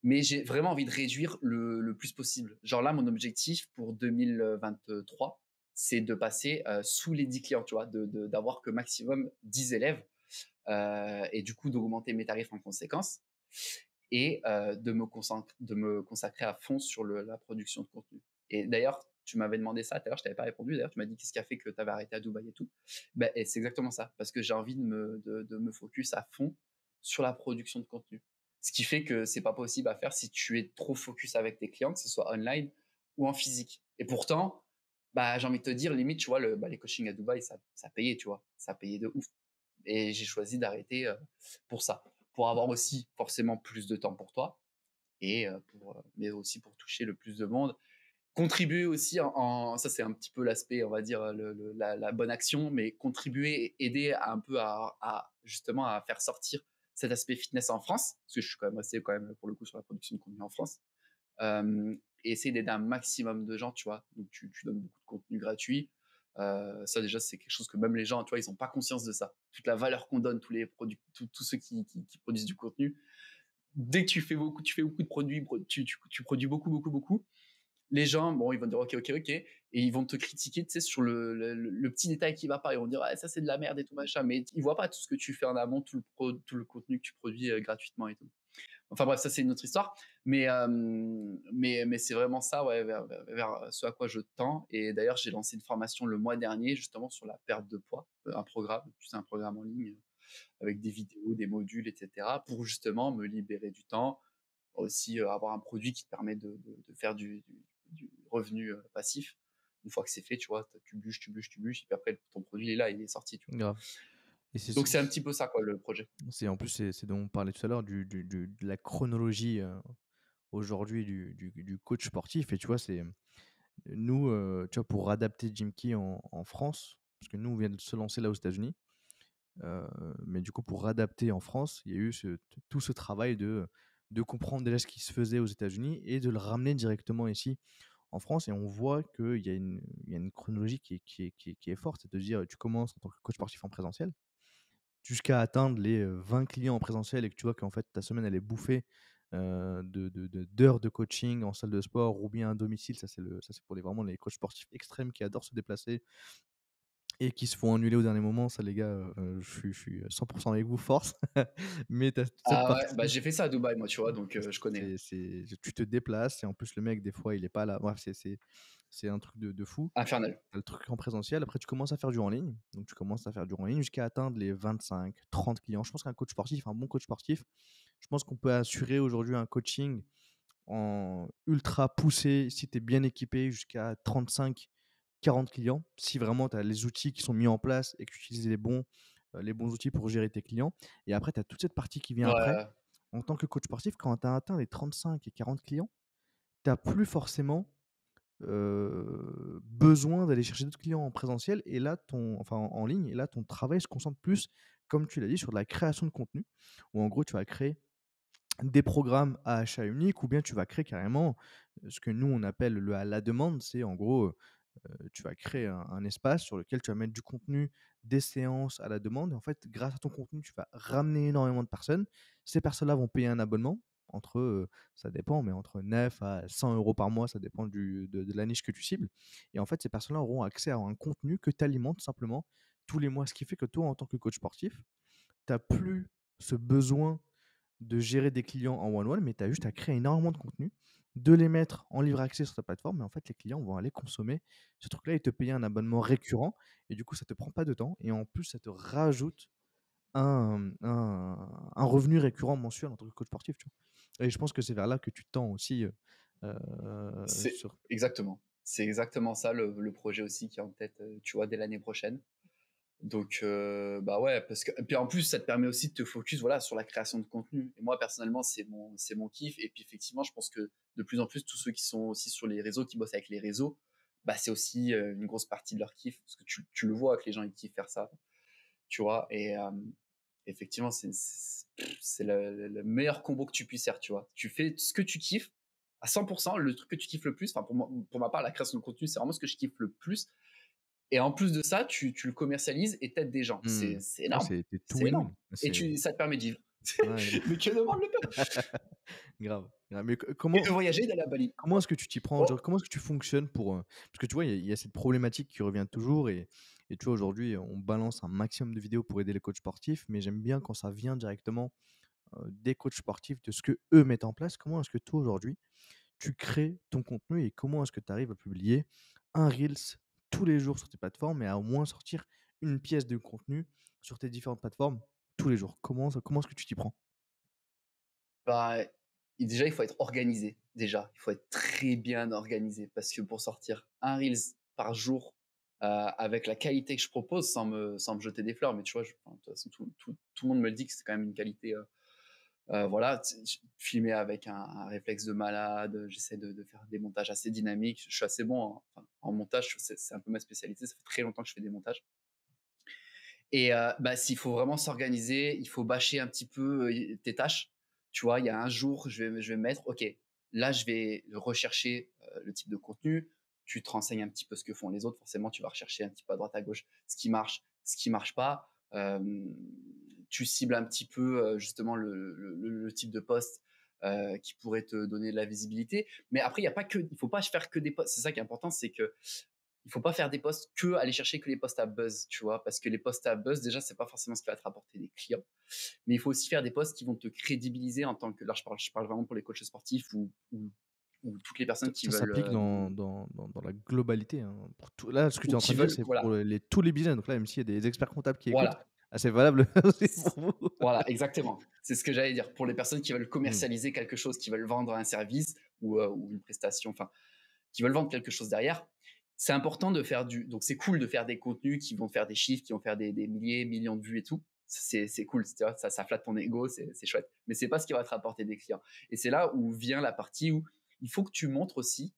Mais j'ai vraiment envie de réduire le plus possible. Genre là, mon objectif pour 2023, c'est de passer sous les 10 clients, tu vois, d'avoir que maximum 10 élèves, et du coup d'augmenter mes tarifs en conséquence et de me consacrer à fond sur la production de contenu. Et d'ailleurs, tu m'avais demandé ça tout à l'heure, je t'avais pas répondu. D'ailleurs, tu m'as dit qu'est-ce qui a fait que tu avais arrêté à Dubaï et tout. Ben, et c'est exactement ça, parce que j'ai envie de me focus à fond sur la production de contenu. Ce qui fait que c'est pas possible à faire si tu es trop focus avec tes clients, que ce soit online ou en physique. Et pourtant, bah, j'ai envie de te dire, limite, tu vois, les coachings à Dubaï, ça payait, tu vois, ça payait de ouf. Et j'ai choisi d'arrêter pour ça, pour avoir aussi forcément plus de temps pour toi et mais aussi pour toucher le plus de monde. Contribuer aussi ça c'est un petit peu l'aspect, on va dire, la bonne action, mais contribuer et aider un peu justement à faire sortir cet aspect fitness en France, parce que je suis quand même assez quand même pour le coup sur la production de contenu en France. Et essayer d'aider un maximum de gens, tu vois. Donc tu donnes beaucoup de contenu gratuit. Ça déjà c'est quelque chose que même les gens, tu vois, ils n'ont pas conscience de ça. Toute la valeur qu'on donne, tous les produits, tous ceux qui produisent du contenu. Dès que tu fais beaucoup de produits, tu produis beaucoup, beaucoup, beaucoup, les gens, bon, ils vont dire ok, ok, ok, et ils vont te critiquer, tu sais, sur le petit détail qui va pas. Ils vont dire ah, ça c'est de la merde et tout machin, mais ils voient pas tout ce que tu fais en amont, tout le contenu que tu produis gratuitement et tout. Enfin bref, ça c'est une autre histoire, mais c'est vraiment ça, ouais, vers ce à quoi je tends. Et d'ailleurs, j'ai lancé une formation le mois dernier justement sur la perte de poids, un programme, tu sais, un programme en ligne avec des vidéos, des modules, etc., pour justement me libérer du temps, aussi avoir un produit qui te permet de faire du revenu passif. Une fois que c'est fait, tu vois, tu bûches, tu bûches, tu bûches, et puis après, ton produit il est là, il est sorti, tu vois. Grave. Et Donc c'est un petit peu ça, quoi, le projet. en plus, c'est dont on parlait tout à l'heure de la chronologie, aujourd'hui du coach sportif et tu vois, c'est nous, tu vois, pour adapter Jim Key en France, parce que nous, on vient de se lancer là aux États-Unis, heu, mais du coup, pour adapter en France, il y a eu tout ce travail de comprendre déjà ce qui se faisait aux États-Unis et de le ramener directement ici en France et on voit qu'il y a une chronologie qui est forte. C'est de dire, tu commences en tant que coach sportif en présentiel jusqu'à atteindre les, 20 clients en présentiel et que tu vois qu'en fait ta semaine elle est bouffée, d'heures de coaching en salle de sport ou bien à domicile. Ça c'est pour vraiment les coachs sportifs extrêmes qui adorent se déplacer et qui se font annuler au dernier moment. Ça les gars, je suis 100 avec vous, force. Mais tu as toute cette Ah ouais, bah partie, j'ai fait ça à Dubaï, moi, tu vois, donc je connais. tu te déplaces et en plus le mec des fois il est pas là. Bref, c'est un truc de fou. Infernal. Tu le truc en présentiel, après tu commences à faire du en ligne. Donc tu commences à faire du en ligne jusqu'à atteindre les 25-30 clients. Je pense qu'un coach sportif, un bon coach sportif, je pense qu'on peut assurer aujourd'hui un coaching en ultra poussé, si tu es bien équipé, jusqu'à 35-40 clients. Si vraiment tu as les outils qui sont mis en place et que tu utilises les bons outils pour gérer tes clients. Et après, tu as toute cette partie qui vient après. Ouais, En tant que coach sportif, quand tu as atteint les 35 et 40 clients, tu n'as plus forcément besoin d'aller chercher d'autres clients en présentiel et là en ligne et là ton travail se concentre plus, comme tu l'as dit, sur de la création de contenu où en gros tu vas créer des programmes à achat unique ou bien tu vas créer carrément, ce que nous on appelle le à la demande. C'est en gros, tu vas créer un espace sur lequel tu vas mettre du contenu, des séances à la demande et en fait, grâce à ton contenu, tu vas ramener énormément de personnes. Ces personnes-là vont payer un abonnement entre, ça dépend, mais entre 9 à 100 € par mois, ça dépend de la niche que tu cibles et en fait, ces personnes-là auront accès à un contenu que tu alimentes simplement tous les mois. Ce qui fait que toi, en tant que coach sportif, tu as plus ce besoin de gérer des clients en one-one, mais tu as juste à créer énormément de contenu, de les mettre en libre accès sur ta plateforme, et en fait, les clients vont aller consommer ce truc-là et te payer un abonnement récurrent. Et du coup, ça te prend pas de temps. Et en plus, ça te rajoute un revenu récurrent mensuel en tant que coach sportif. Tu vois. Et je pense que c'est vers là que tu tends aussi C'est sur. exactement. C'est exactement ça le projet aussi qui est en tête, tu vois, dès l'année prochaine. Donc, bah ouais, parce que, et puis en plus, ça te permet aussi de te focus, voilà, sur la création de contenu. Et moi, personnellement, c'est mon kiff. Et puis, effectivement, je pense que de plus en plus, tous ceux qui sont aussi sur les réseaux, qui bossent avec les réseaux, bah, c'est aussi une grosse partie de leur kiff. Parce que tu le vois que les gens, ils kiffent faire ça, tu vois. Et effectivement, c'est le meilleur combo que tu puisses faire, tu vois. Tu fais ce que tu kiffes à 100%, le truc que tu kiffes le plus. Enfin, pour ma part, la création de contenu, c'est vraiment ce que je kiffe le plus. Et en plus de ça, tu le commercialises et t'aides des gens. Hmm. C'est Ouais, énorme. c'est tout C'est énorme. win-win. Et ça te permet de vivre. Ouais, Mais que demande le peuple? grave. Grave. Mais Et comment, de voyager, d'aller à Bali. Comment est-ce que tu t'y prends? Oh, Genre, comment est-ce que tu fonctionnes pour, parce que tu vois, il y a cette problématique qui revient toujours et tu vois, aujourd'hui, on balance un maximum de vidéos pour aider les coachs sportifs, mais j'aime bien quand ça vient directement, des coachs sportifs, de ce qu'eux mettent en place. Comment est-ce que toi, aujourd'hui, tu crées ton contenu et comment est-ce que tu arrives à publier un reels tous les jours sur tes plateformes et à au moins sortir une pièce de contenu sur tes différentes plateformes tous les jours? Comment est-ce que tu t'y prends? bah, déjà, il faut être organisé. Déjà, il faut être très bien organisé parce que pour sortir un Reels par jour avec la qualité que je propose, sans me jeter des fleurs, mais tu vois, enfin, de toute façon, tout le monde me le dit que c'est quand même une qualité. Voilà, filmer avec un réflexe de malade, j'essaie de faire des montages assez dynamiques. Je suis assez bon en montage, c'est un peu ma spécialité. Ça fait très longtemps que je fais des montages. Et bah, s'il faut vraiment s'organiser, il faut bâcher un petit peu tes tâches. Tu vois, il y a un jour, je vais me mettre, ok, là, je vais rechercher le type de contenu. Tu te renseignes un petit peu ce que font les autres. Forcément, tu vas rechercher un petit peu à droite à gauche ce qui marche pas. Tu cibles un petit peu justement le type de poste qui pourrait te donner de la visibilité. Mais après, il faut pas faire que des posts. C'est ça qui est important, c'est que il faut pas faire des posts que aller chercher que les posts à buzz, tu vois, parce que les posts à buzz, déjà, c'est pas forcément ce qui va te rapporter des clients. Mais il faut aussi faire des posts qui vont te crédibiliser en tant que, là, je parle vraiment pour les coachs sportifs ou toutes les personnes qui Ça veulent, s'applique dans la globalité, hein, pour tout là, ce que tu es en train de dire, c'est pour voilà, tous les business. Donc là, même s'il y a des experts comptables qui écoutent, voilà, c'est valable aussi pour vous. voilà, exactement. C'est ce que j'allais dire. Pour les personnes qui veulent Mmh. commercialiser quelque chose, qui veulent vendre un service ou une prestation, enfin, qui veulent vendre quelque chose derrière, c'est important de faire donc c'est cool de faire des contenus qui vont faire des chiffres, qui vont faire des milliers, millions de vues et tout. C'est cool, tu vois, ça flatte ton ego, c'est chouette. Mais c'est pas ce qui va te rapporter des clients. Et c'est là où vient la partie où il faut que tu montres aussi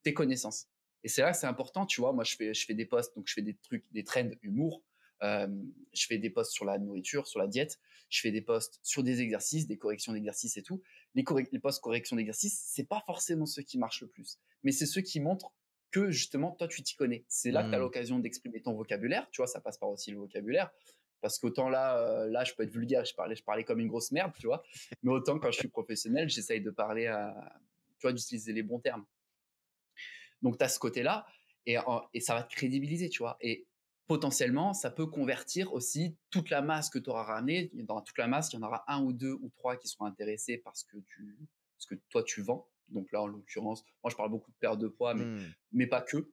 tes connaissances. Et c'est là que c'est important, tu vois. Moi, je fais des posts, donc je fais des trucs, des trends humour. Euh, je fais des posts sur la nourriture, sur la diète. Je fais des posts sur des exercices, des corrections d'exercices et tout. Les posts corrections d'exercices, c'est pas forcément ceux qui marchent le plus, mais c'est ceux qui montrent que justement toi tu t'y connais. C'est là que tu as Mmh. l'occasion d'exprimer ton vocabulaire. Tu vois, ça passe par aussi le vocabulaire. Parce qu'autant là, je peux être vulgaire, je parlais comme une grosse merde, tu vois. Mais autant quand je suis professionnel, j'essaye de parler tu vois, d'utiliser les bons termes. Donc, tu as ce côté-là et ça va te crédibiliser, tu vois. Et potentiellement, ça peut convertir aussi toute la masse que tu auras ramenée. Dans toute la masse, il y en aura un ou deux ou trois qui seront intéressés parce que toi, tu vends. Donc là, en l'occurrence, moi, je parle beaucoup de perte de poids, Mmh. mais pas que.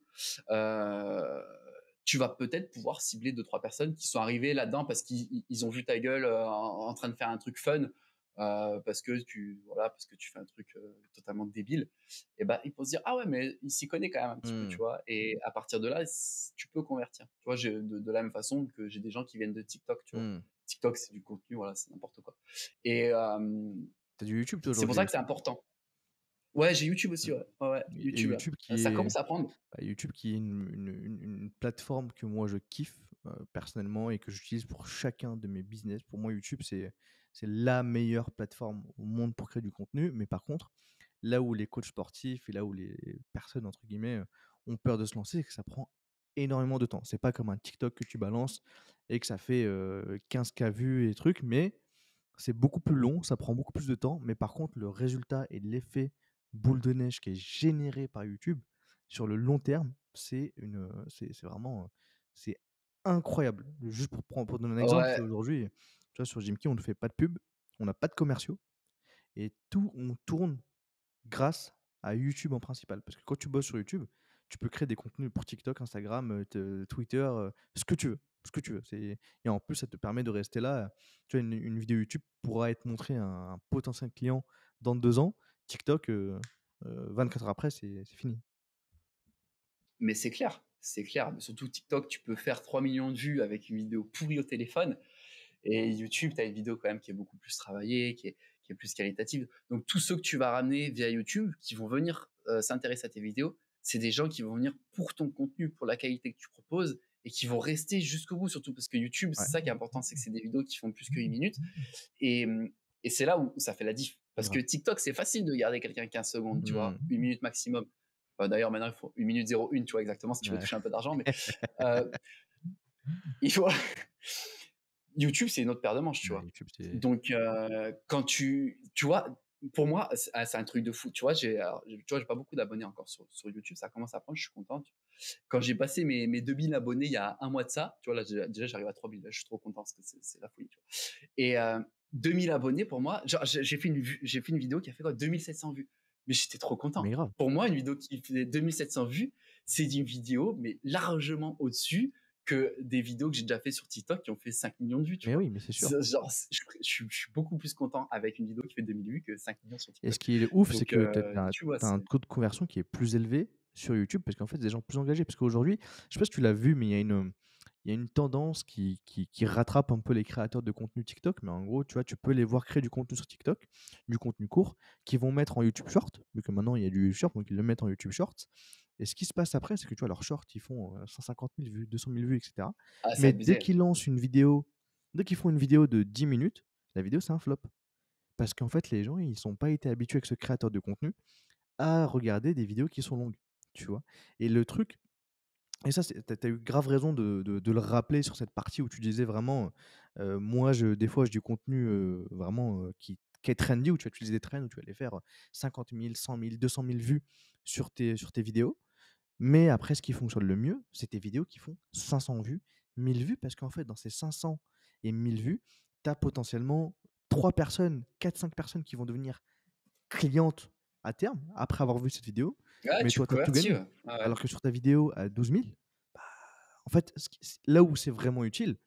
Euh, Tu vas peut-être pouvoir cibler deux, trois personnes qui sont arrivées là-dedans parce qu'ils ont vu ta gueule en train de faire un truc fun, parce que tu fais un truc totalement débile. Et ben, ils vont se dire, ah ouais, mais il s'y connaît quand même un petit peu, tu Mmh. vois. Et à partir de là, tu peux convertir. Tu vois, de la même façon que j'ai des gens qui viennent de TikTok, tu vois. Mmh. TikTok, c'est du contenu, voilà, c'est n'importe quoi. Et Tu as du YouTube toi c'est pour aujourd'hui ça que c'est aussi? important. Ouais, j'ai YouTube aussi, ouais. Ouais, ouais, Et YouTube, YouTube ça commence à prendre. YouTube qui est une plateforme que moi je kiffe, personnellement et que j'utilise pour chacun de mes business. Pour moi, YouTube, c'est la meilleure plateforme au monde pour créer du contenu. Mais par contre, là où les coachs sportifs et là où les personnes, entre guillemets, ont peur de se lancer, c'est que ça prend énormément de temps. C'est pas comme un TikTok que tu balances et que ça fait 15K vues et trucs, mais c'est beaucoup plus long, ça prend beaucoup plus de temps, mais par contre, le résultat et l'effet boule de neige qui est généré par YouTube sur le long terme, c'est vraiment, c'est incroyable. Juste pour donner un exemple, tu Ouais, vois, aujourd'hui, tu vois, sur Jimky, on ne fait pas de pub, on n'a pas de commerciaux et tout, on tourne grâce à YouTube en principal. Parce que quand tu bosses sur YouTube, tu peux créer des contenus pour TikTok, Instagram, Twitter, ce que tu veux. Ce que tu veux. Et en plus, ça te permet de rester là. Tu vois, une vidéo YouTube pourra être montrée à un potentiel client dans 2 ans. TikTok, 24 heures après, c'est fini. mais c'est clair, c'est clair. Mais surtout TikTok, tu peux faire 3 millions de vues avec une vidéo pourrie au téléphone. Et YouTube, tu as une vidéo quand même qui est beaucoup plus travaillée, qui est plus qualitative. Donc, tous ceux que tu vas ramener via YouTube, qui vont venir s'intéresser à tes vidéos, c'est des gens qui vont venir pour ton contenu, pour la qualité que tu proposes, et qui vont rester jusqu'au bout, surtout parce que YouTube, Ouais, c'est ça qui est important, c'est que c'est des vidéos qui font plus que 8 minutes. Et, et c'est là où ça fait la diff. Parce que grave. TikTok, c'est facile de garder quelqu'un 15 secondes, tu vois, Hmm. 1 minute maximum. D'ailleurs, maintenant, il faut 1 minute 01, tu vois, exactement, si tu veux Ouais. toucher un peu d'argent. Mais euh, il faut, YouTube, c'est une autre paire de manches, tu Ouais, vois. YouTube, c'est. Donc, quand tu vois, pour moi, c'est un truc de fou. Tu vois, j'ai pas beaucoup d'abonnés encore sur YouTube. Ça commence à prendre, je suis content. Quand j'ai passé mes 2000 abonnés il y a un mois de ça, tu vois, là, déjà, j'arrive à 3000. Là, je suis trop content parce que c'est la folie, tu vois. Et 2000 abonnés, pour moi, genre, j'ai fait une vidéo qui a fait quoi 2700 vues. Mais j'étais trop Mais content. grave. Pour moi, une vidéo qui fait 2700 vues, c'est une vidéo, mais largement au-dessus que des vidéos que j'ai déjà fait sur TikTok qui ont fait 5 millions de vues, tu Mais vois. oui, mais c'est sûr. Genre, je suis beaucoup plus content avec une vidéo qui fait 2000 vues que 5 millions sur Et ce TikTok. qui est ouf, c'est Donc, que tu as tu vois, un c'est. taux de conversion qui est plus élevé sur YouTube parce qu'en fait, des gens plus engagés. Parce qu'aujourd'hui, je sais pas si tu l'as vu, mais il y a une tendance qui rattrape un peu les créateurs de contenu TikTok. Mais en gros, tu vois, tu peux les voir créer du contenu sur TikTok, du contenu court, qu'ils vont mettre en YouTube Short, vu que maintenant il y a du Short, donc ils le mettent en YouTube Short. Et ce qui se passe après, c'est que tu vois, leurs shorts, ils font 150 000 vues, 200 000 vues, etc. Ah, c'est Mais dès abusé. qu'ils lancent une vidéo, dès qu'ils font une vidéo de 10 minutes, la vidéo, c'est un flop. Parce qu'en fait, les gens, ils sont pas été habitués avec ce créateur de contenu à regarder des vidéos qui sont longues, tu vois? Et le truc et ça, tu as eu grave raison de le rappeler sur cette partie où tu disais vraiment, moi, des fois, j'ai du contenu, vraiment, qui est trendy, où tu vas utiliser des trends, où tu vas aller faire 50 000, 100 000, 200 000 vues sur tes vidéos. Mais après, ce qui fonctionne le mieux, c'est tes vidéos qui font 500 vues, 1000 vues, parce qu'en fait, dans ces 500 et 1000 vues, tu as potentiellement 3 personnes, 4-5 personnes qui vont devenir clientes à terme, après avoir vu cette vidéo, Ouais, mais tu toi, tu as tout convertis, gagné. ouais. Ouais, ouais. Alors que sur ta vidéo à 12 000, bah, en fait, là où c'est vraiment utile,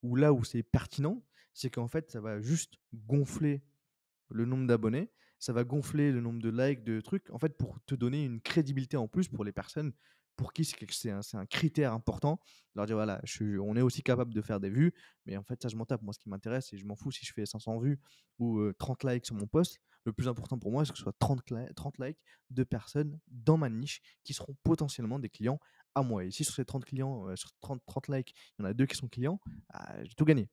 ou là où c'est pertinent, c'est qu'en fait, ça va juste gonfler le nombre d'abonnés, ça va gonfler le nombre de likes, de trucs, en fait, pour te donner une crédibilité en plus pour les personnes pour qui c'est un critère important. Leur dire, voilà, on est aussi capable de faire des vues, mais en fait, ça, je m'en tape. Moi, ce qui m'intéresse, c'est je m'en fous si je fais 500 vues ou 30 likes sur mon post. Le plus important pour moi, c'est que ce soit 30 likes de personnes dans ma niche qui seront potentiellement des clients à moi. Et si sur ces 30 clients, sur 30 likes, il y en a deux qui sont clients, j'ai tout gagné.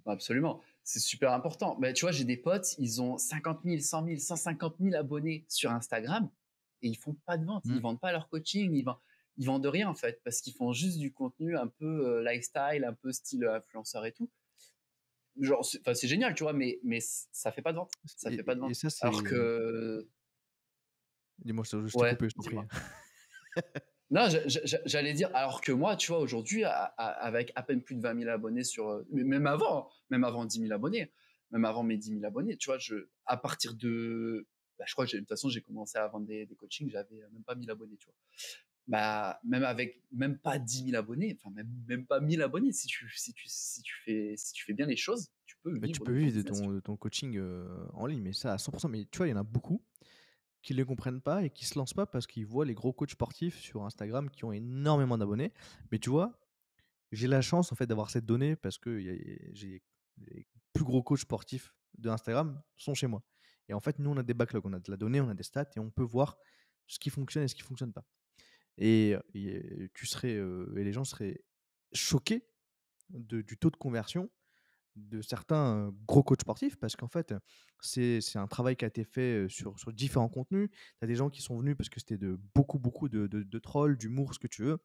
Absolument. C'est super important. Mais tu vois, j'ai des potes, ils ont 50 000, 100 000, 150 000 abonnés sur Instagram et ils font pas de vente. Ils Mm. vendent pas leur coaching, ils vendent rien en fait parce qu'ils font juste du contenu un peu lifestyle, un peu style influenceur et tout. Genre, enfin, c'est génial, tu vois, mais ça fait pas de vente. Ça fait pas de Et vente. ça, Alors c'est. que, Dis-moi, je t'ai ouais, coupé, je t'en prie. dis-moi. Non, j'allais dire, alors que moi, tu vois, aujourd'hui, avec à peine plus de 20 000 abonnés même avant 10 000 abonnés, même avant mes 10 000 abonnés, tu vois, à partir de, bah, je crois que de toute façon, j'ai commencé à vendre des coachings, j'avais même pas 1000 abonnés, tu vois. Bah, même avec, même pas 10 000 abonnés, enfin, même pas 1000 abonnés, si tu fais bien les choses, tu peux Mais tu vivre peux de ton vivre business, tu de ton coaching en ligne, mais ça à 100%. Mais tu vois, il y en a beaucoup qui ne le comprennent pas et qui se lancent pas parce qu'ils voient les gros coachs sportifs sur Instagram qui ont énormément d'abonnés. Mais tu vois, j'ai la chance en fait d'avoir cette donnée parce que j'ai les plus gros coachs sportifs de Instagram sont chez moi. Et en fait, nous, on a des backlogs, on a de la donnée, on a des stats et on peut voir ce qui fonctionne et ce qui fonctionne pas. Et tu serais, et les gens seraient choqués du taux de conversion de certains, gros coachs sportifs parce qu'en fait, c'est un travail qui a été fait, sur différents contenus. Tu as des gens qui sont venus parce que c'était de beaucoup de trolls, d'humour, ce que tu veux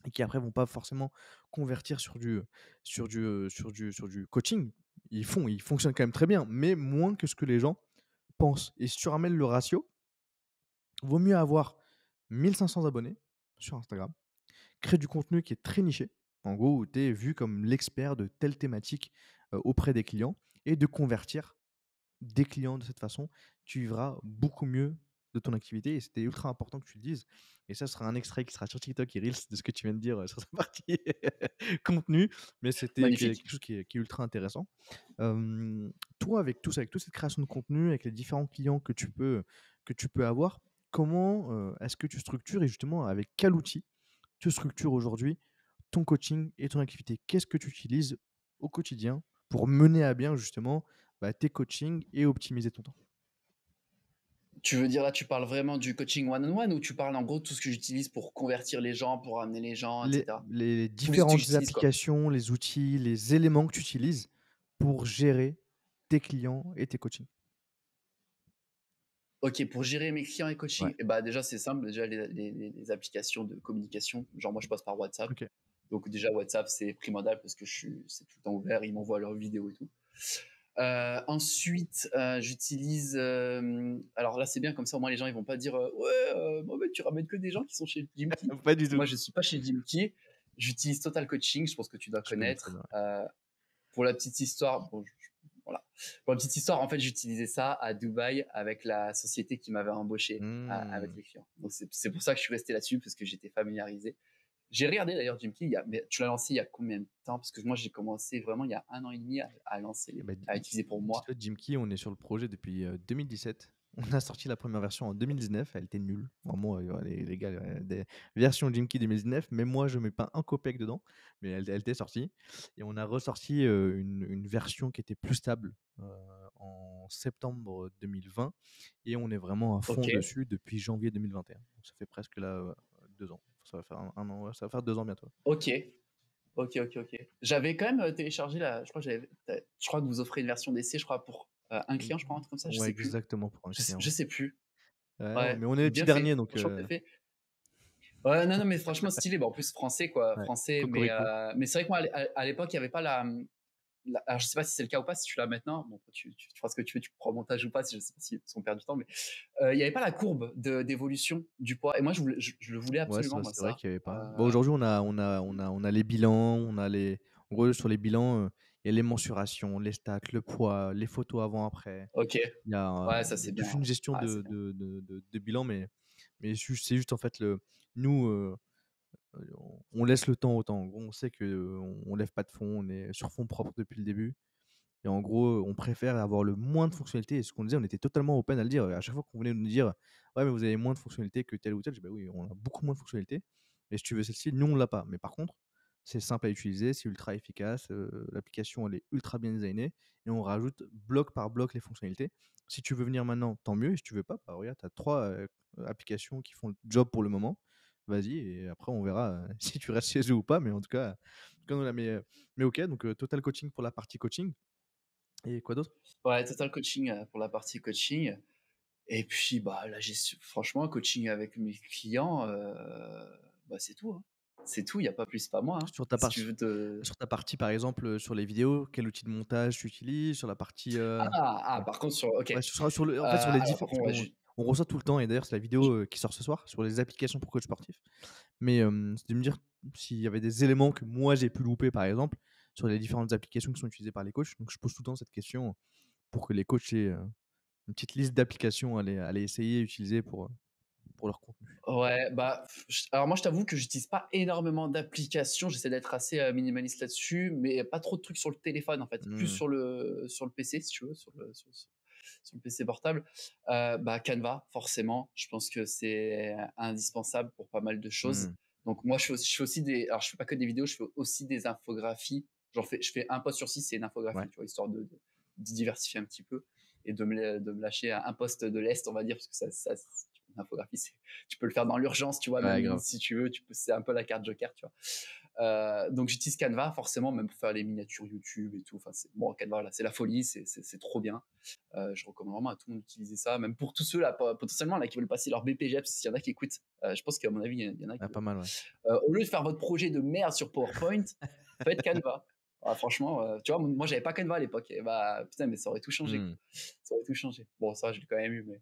et qui après vont pas forcément convertir sur du coaching. Ils fonctionnent quand même très bien, mais moins que ce que les gens pensent. Et si tu ramènes le ratio, vaut mieux avoir 1 500 abonnés sur Instagram, créer du contenu qui est très niché, en gros, où tu es vu comme l'expert de telle thématique, auprès des clients et de convertir des clients de cette façon, tu vivras beaucoup mieux de ton activité et c'était ultra important que tu le dises. Et ça sera un extrait qui sera sur TikTok et Reels de ce que tu viens de dire sur cette partie contenu, mais c'était Magnifique. quelque chose qui est ultra intéressant. Toi, avec tout ça, avec toute cette création de contenu, avec les différents clients que tu peux avoir, comment est-ce que tu structures et justement avec quel outil tu structures aujourd'hui ton coaching et ton activité? Qu'est-ce que tu utilises au quotidien pour mener à bien justement tes coachings et optimiser ton temps? Tu veux dire là, tu parles vraiment du coaching one-on-one ou tu parles en gros de tout ce que j'utilise pour convertir les gens, pour amener les gens, Les, etc. les Tous les outils que différentes j'utilise, quoi. applications, les outils, les éléments que tu utilises pour gérer tes clients et tes coachings. Ok, pour gérer mes clients et Ouais. coaching, bah déjà c'est simple, déjà les applications de communication, genre moi je passe par WhatsApp. Ok. Donc déjà WhatsApp c'est primordial parce que c'est tout le temps ouvert, ils m'envoient leurs vidéos et tout. Ensuite, j'utilise. Alors là, c'est bien comme ça. Au moins, les gens ils vont pas dire ouais, Mohamed, tu ramènes que des gens qui sont chez Jimkey. Pas du Parce que tout. moi, je suis pas chez Jimkey. J'utilise Total Coaching. Je pense que tu dois Je connais très bien. connaître. Pour la petite histoire, bon, voilà. Pour la petite histoire, en fait, j'utilisais ça à Dubaï avec la société qui m'avait embauché avec Hmm. les clients. Donc c'est pour ça que je suis resté là-dessus parce que j'étais familiarisé. J'ai regardé d'ailleurs Jimkey, mais tu l'as lancé il y a combien de temps? Parce que moi j'ai commencé vraiment il y a 1 an et demi à lancer, Eh ben, à utiliser pour moi. dis-toi, Jim Key, on est sur le projet depuis 2017. On a sorti la première version en 2019. Elle était nulle. Vraiment, les gars, des versions Jim Key 2019. Mais moi, je mets pas un copec dedans. Mais elle était sortie. Et on a ressorti une version qui était plus stable en septembre 2020. Et on est vraiment à Ok, fond dessus depuis janvier 2021. Donc, ça fait presque là 2 ans. Ça va faire un an. Ouais, ça va faire 2 ans bientôt. ok, ok. J'avais quand même téléchargé la. Je crois que vous offrez une version d'essai, je crois, pour un client, je crois, un truc comme ça, je Ouais, sais plus. exactement pour un Je client. sais plus. Ouais, ouais, Ouais, mais on est les petits bien derniers. fait. Donc, Franchement, bien fait. Ouais, non, mais franchement, stylé. Bon, en plus, français, quoi. ouais. Français, Cocorico. mais c'est vrai que moi, à l'époque, il n'y avait pas alors, je sais pas si c'est le cas ou pas, si tu l'as maintenant. Bon, tu feras ce que tu veux, tu prends montage ou pas, si je sais pas si on perd du temps, mais il n'y avait pas la courbe d'évolution du poids. Et moi, je le voulais Ouais, absolument, moi, c'est vrai ça. qu'il y avait pas. Bon, aujourd'hui, on a les bilans, en gros, sur les bilans, il y a les mensurations, les stats, le poids, les photos avant-après. Ok. Il y a, Ouais, ça, il y c'est a bien. toute une gestion Ouais, c'est de bien. de bilan, mais c'est juste, en fait, nous, on laisse le temps au temps. En gros, on sait qu'on lève pas de fonds, on est sur fonds propres depuis le début. Et en gros, on préfère avoir le moins de fonctionnalités. Et ce qu'on disait, on était totalement open à le dire. À chaque fois qu'on venait nous dire, ouais, mais vous avez moins de fonctionnalités que tel ou tel, je dis, bah oui, on a beaucoup moins de fonctionnalités. Et si tu veux celle-ci, nous, on l'a pas. Mais par contre, c'est simple à utiliser, c'est ultra efficace. L'application, elle est ultra bien designée. Et on rajoute bloc par bloc les fonctionnalités. Si tu veux venir maintenant, tant mieux. Et si tu veux pas, bah, regarde, tu as 3 applications qui font le job pour le moment. Vas-y, et après, on verra si tu restes chez eux ou pas. Mais en tout cas, mais ok, donc Total Coaching pour la partie coaching. Et quoi d'autre? Ouais, Total Coaching pour la partie coaching. Et puis, bah, la gestion, franchement, coaching avec mes clients, bah, c'est tout, hein. C'est tout, il n'y a pas plus, pas moins, hein. Sur ta Si tu partie veux te. sur ta partie, par exemple, sur les vidéos, quel outil de montage tu utilises? Sur la partie, ouais. Par contre, ok. Ouais, sur le en fait, sur les Alors, diffé par contre, parce ouais, qu'on on reçoit tout le temps et d'ailleurs, c'est la vidéo, qui sort ce soir sur les applications pour coach sportif. Mais, c'était de me dire s'il y avait des éléments que moi j'ai pu louper, par exemple, sur les différentes applications qui sont utilisées par les coachs. Donc je pose tout le temps cette question pour que les coachs aient, une petite liste d'applications à aller essayer et utiliser pour leur contenu. ouais, bah, alors moi, je t'avoue que j'utilise pas énormément d'applications. J'essaie d'être assez minimaliste là-dessus, mais pas trop de trucs sur le téléphone, en fait. Plus Mmh. sur le PC, si tu veux, sur le PC portable. Bah, Canva, forcément. Je pense que c'est indispensable pour pas mal de choses. Mmh. Donc, moi, je fais aussi alors, je fais pas que des vidéos, je fais aussi des infographies. Je fais un post sur 6, c'est une infographie, Ouais. tu vois, histoire de diversifier un petit peu. et de me lâcher un post de l'Est, on va dire, parce que une infographie, tu peux le faire dans l'urgence, tu vois, Ouais, même grave. si tu veux, c'est un peu la carte Joker, tu vois. Donc j'utilise Canva forcément, même pour faire les miniatures YouTube et tout. Enfin, bon, Canva, là, c'est la folie, c'est trop bien. Je recommande vraiment à tout le monde d'utiliser ça, même pour tous ceux là, potentiellement là, qui veulent passer leur BPGEPS, s'il y en a qui écoutent. Je pense qu'à mon avis, il y en a Ah, qui pas veulent. mal, ouais. Au lieu de faire votre projet de merde sur PowerPoint, faites Canva. Ah, franchement, tu vois, moi j'avais pas Canva à l'époque. Et bah putain, mais ça aurait tout changé, quoi. Mmh. Ça aurait tout changé. Bon, ça, je l'ai quand même eu, mais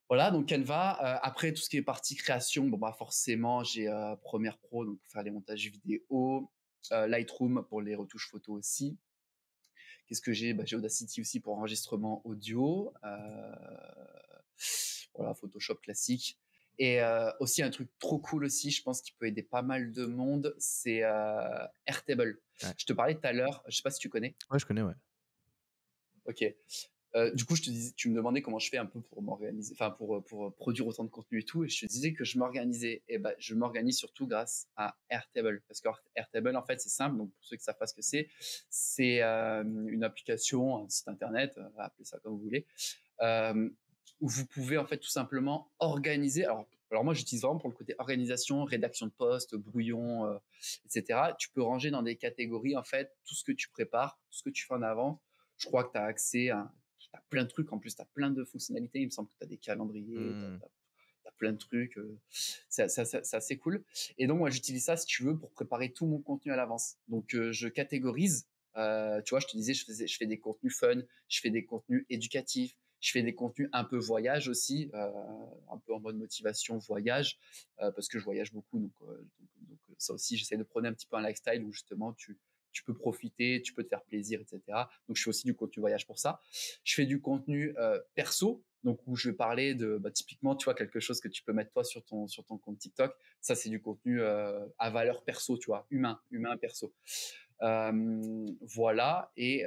voilà. Donc Canva. Après, tout ce qui est partie création, bon bah forcément, j'ai Premiere Pro donc pour faire les montages vidéo, Lightroom pour les retouches photos aussi. Qu'est-ce que j'ai? Bah, j'ai Audacity aussi pour enregistrement audio. Voilà, Photoshop classique. Et aussi un truc trop cool aussi, je pense qu'il peut aider pas mal de monde, c'est Airtable. Ouais. Je te parlais tout à l'heure, je sais pas si tu connais. Ouais, je connais, ouais. Ok. Du coup, tu me demandais comment je fais un peu pour m'organiser, enfin pour produire autant de contenu et tout, et je te disais que je m'organisais. Et ben, je m'organise surtout grâce à Airtable, parce que Airtable, en fait, c'est simple. Donc pour ceux qui savent pas ce que c'est une application, un site internet, appelez ça comme vous voulez, euh, où vous pouvez en fait tout simplement organiser. Alors moi, j'utilise vraiment pour le côté organisation, rédaction de posts, brouillon, etc. Tu peux ranger dans des catégories en fait tout ce que tu prépares, tout ce que tu fais en avant. Je crois que tu as accès à plein de trucs. En plus, tu as plein de fonctionnalités. Il me semble que tu as des calendriers, Mmh. tu as plein de trucs. C'est assez cool. Et donc, moi, j'utilise ça, si tu veux, pour préparer tout mon contenu à l'avance. Donc, je catégorise. Tu vois, je te disais, je fais des contenus fun, je fais des contenus éducatifs, je fais des contenus un peu voyage aussi, un peu en mode motivation voyage, parce que je voyage beaucoup. Donc ça aussi, j'essaie de prôner un petit peu un lifestyle où justement tu peux profiter, tu peux te faire plaisir, etc. Donc, je fais aussi du contenu voyage pour ça. Je fais du contenu perso, donc où je vais parler de, bah, typiquement, tu vois, quelque chose que tu peux mettre toi sur ton compte TikTok. Ça, c'est du contenu à valeur perso, tu vois, humain perso. Voilà, et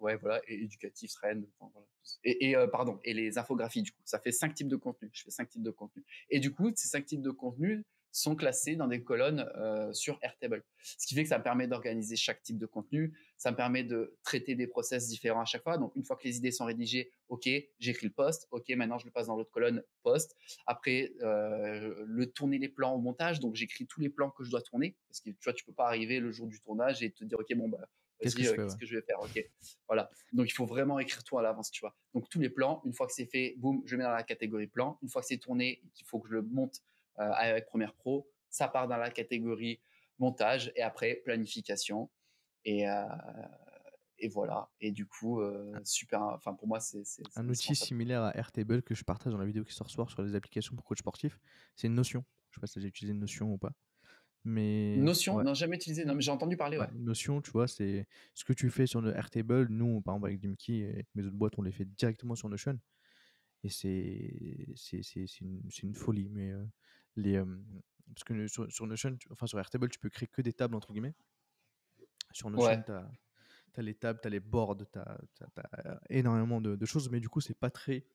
ouais, voilà, et éducatif, trend, enfin, voilà. Pardon, et les infographies, du coup, ça fait 5 types de contenus. Je fais 5 types de contenus. Et du coup, ces 5 types de contenus sont classés dans des colonnes sur Airtable. Ce qui fait que ça me permet d'organiser chaque type de contenu, ça me permet de traiter des process différents à chaque fois. Donc, une fois que les idées sont rédigées, ok, j'écris le post, ok, maintenant je le passe dans l'autre colonne, post. Après, le tourner les plans au montage, donc j'écris tous les plans que je dois tourner, parce que tu vois, tu peux pas arriver le jour du tournage et te dire, ok, bon, bah, Qu'est-ce que vas-y, je fais, ouais. qu'est-ce que je vais faire, ok, voilà. Donc, il faut vraiment écrire tout à l'avance, tu vois. Donc, tous les plans, une fois que c'est fait, boum, je mets dans la catégorie plan. Une fois que c'est tourné, qu'il faut que je le monte avec Premiere Pro, ça part dans la catégorie montage et après planification. Et, euh, et voilà. Et du coup, super. Enfin, pour moi, c'est Un outil indispensable. similaire à Airtable que je partage dans la vidéo qui sort ce soir sur les applications pour coach sportif, c'est Notion. Je sais pas si tu as utilisé Notion ou pas. Mais Notion, ouais, non, jamais utilisé. Non, mais j'ai entendu parler, ouais, ouais. Notion, tu vois, c'est ce que tu fais sur le Airtable. Nous, par exemple, avec Dimki et mes autres boîtes, on les fait directement sur Notion. Et c'est une folie. Mais les, parce que sur Notion, enfin sur Airtable, tu peux créer que des tables, entre guillemets. Sur Notion, Ouais, tu as les tables, tu as les boards, tu as énormément de choses. Mais du coup, c'est pas très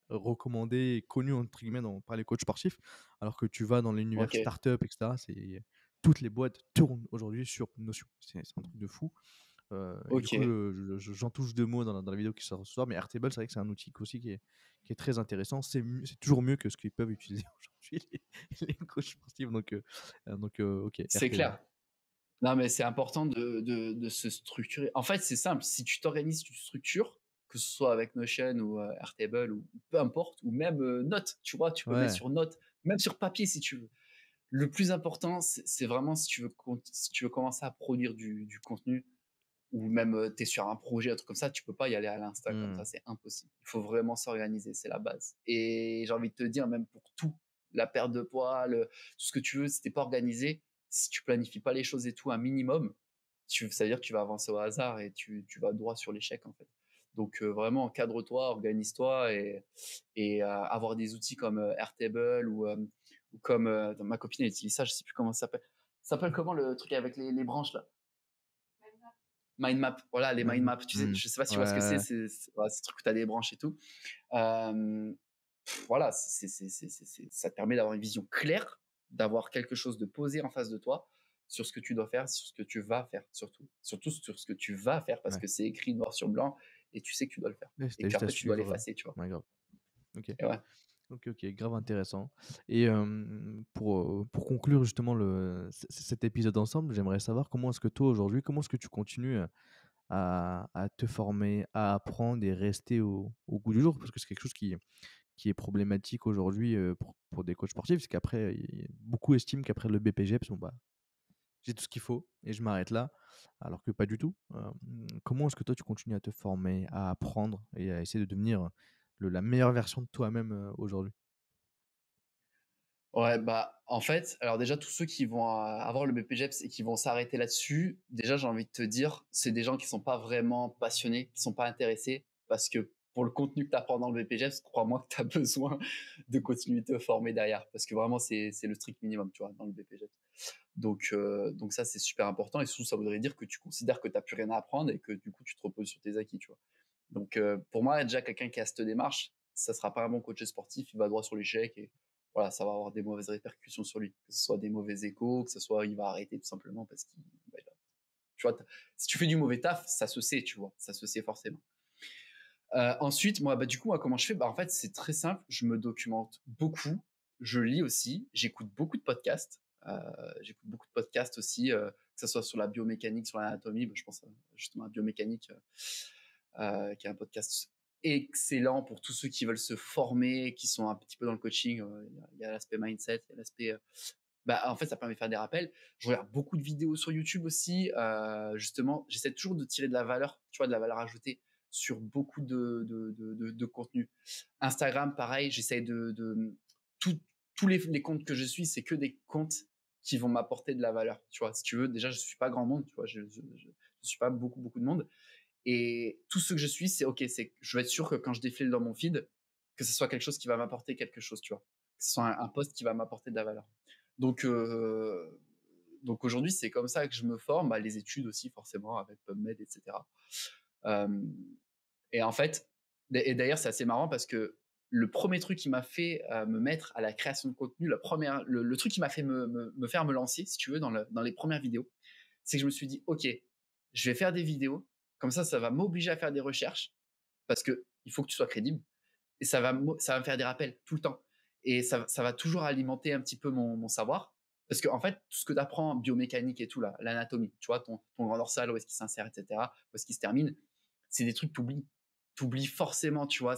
recommandé et connu entre guillemets par les coachs sportifs, alors que tu vas dans l'univers ok. startup, etc. Toutes les boîtes tournent aujourd'hui sur Notion. C'est un truc de fou. Et du Ok. coup, j'en touche deux mots dans la vidéo qui sort ce soir. Mais Airtable, c'est vrai que c'est un outil aussi qui est très intéressant. C'est toujours mieux que ce qu'ils peuvent utiliser aujourd'hui les coachs sportifs. Donc, ok, C'est Airtable. clair. Non, mais c'est important de se structurer. En fait, c'est simple. Si tu t'organises, tu te structures, que ce soit avec Notion ou Airtable ou peu importe, ou même Note, tu vois, tu peux mettre Ouais, sur Note, même sur papier si tu veux. Le plus important, c'est vraiment si tu veux commencer à produire du contenu, ou même tu es sur un projet, un truc comme ça, tu peux pas y aller à l'insta comme hmm, ça, c'est impossible. Il faut vraiment s'organiser, c'est la base. Et j'ai envie de te dire, même pour tout, la perte de poids, tout ce que tu veux, si t'es pas organisé, si tu planifies pas les choses et tout un minimum, ça veut dire que tu vas avancer au hasard et tu vas droit sur l'échec en fait. Donc vraiment, encadre-toi, organise-toi et avoir des outils comme Airtable ou comme ma copine elle utilise ça, je sais plus comment ça s'appelle. Ça s'appelle comment le truc avec les branches là? Mind map, voilà, les mind maps, tu sais, je sais pas si tu vois ce que c'est, ouais, voilà, ce truc où tu as des branches et tout. Euh, voilà, ça te permet d'avoir une vision claire, d'avoir quelque chose de posé en face de toi sur ce que tu dois faire, sur ce que tu vas faire, surtout sur ce que tu vas faire, parce ouais. que c'est écrit noir sur blanc et tu sais que tu dois le faire. Ouais, Et c'était puis juste à après, tu dois suivre. l'effacer, tu vois. Ouais, grave. OK. Et ouais. OK, OK, grave intéressant. Et pour conclure justement cet épisode ensemble, j'aimerais savoir comment est-ce que toi aujourd'hui, comment est-ce que tu continues, à te former, à apprendre et rester au goût du jour? Parce que c'est quelque chose qui est problématique aujourd'hui, pour des coachs sportifs, c'est qu'après, beaucoup estiment qu'après le BPGEPS, bon, bah, j'ai tout ce qu'il faut et je m'arrête là, alors que pas du tout. Comment est-ce que toi tu continues à te former, à apprendre et à essayer de devenir la meilleure version de toi-même, aujourd'hui? Ouais, bah, en fait, alors déjà, tous ceux qui vont avoir le BPJEPS et qui vont s'arrêter là-dessus, déjà, j'ai envie de te dire, c'est des gens qui sont pas vraiment passionnés, qui sont pas intéressés, parce que pour le contenu que tu apprends dans le BPJEPS, crois-moi que tu as besoin de continuer de te former derrière, parce que vraiment, c'est le strict minimum, tu vois, dans le BPJEPS. Donc ça, c'est super important, et surtout, ça voudrait dire que tu considères que tu n'as plus rien à apprendre et que du coup, tu te reposes sur tes acquis, tu vois. Donc, pour moi, déjà, quelqu'un qui a cette démarche, ça sera pas un bon coach sportif, il va droit sur l'échec et voilà, ça va avoir des mauvaises répercussions sur lui. Que ce soit des mauvais échos, que ce soit il va arrêter tout simplement parce qu'il bah, tu vois, si tu fais du mauvais taf, ça se sait, tu vois, ça se sait forcément. Ensuite, moi, bah, du coup, comment je fais? Bah, en fait, c'est très simple, je me documente beaucoup, je lis aussi, j'écoute beaucoup de podcasts. J'écoute beaucoup de podcasts aussi, que ce soit sur la biomécanique, sur l'anatomie. Bah, je pense justement à Biomécanique, qui est un podcast excellent pour tous ceux qui veulent se former, qui sont un petit peu dans le coaching. Il y a l'aspect mindset, il y a l'aspect. Bah, en fait, ça permet de faire des rappels. Je regarde beaucoup de vidéos sur YouTube aussi. Justement, j'essaie toujours de tirer de la valeur, tu vois, de la valeur ajoutée sur beaucoup de contenu. Instagram, pareil, j'essaie tout- tous les comptes que je suis, c'est que des comptes qui vont m'apporter de la valeur. Tu vois, si tu veux, déjà, je suis pas grand monde, tu vois, je suis pas beaucoup de monde. Et tout ce que je suis, c'est OK, c'est je vais être sûr que quand je défile dans mon feed, que ce soit quelque chose qui va m'apporter quelque chose, tu vois? Que ce soit un post qui va m'apporter de la valeur. Donc, heu, donc aujourd'hui, c'est comme ça que je me forme. Bah, les études aussi forcément avec PubMed et cetera. Hem et en fait et d'ailleurs, c'est assez marrant parce que le premier truc qui m'a fait, me mettre à la création de contenu, le truc qui m'a fait me faire me lancer, si tu veux, dans les premières vidéos, c'est que je me suis dit: «OK, je vais faire des vidéos, comme ça va m'obliger à faire des recherches parce que il faut que tu sois crédible et ça va me faire des rappels tout le temps et ça va toujours alimenter un petit peu mon savoir parce qu'en fait, tout ce que tu apprends en biomécanique et tout là, l'anatomie, tu vois, ton grand dorsal, où est-ce qu'il s'insère et cetera, où est-ce qu'il se termine, c'est des trucs que tu oublies forcément, tu vois?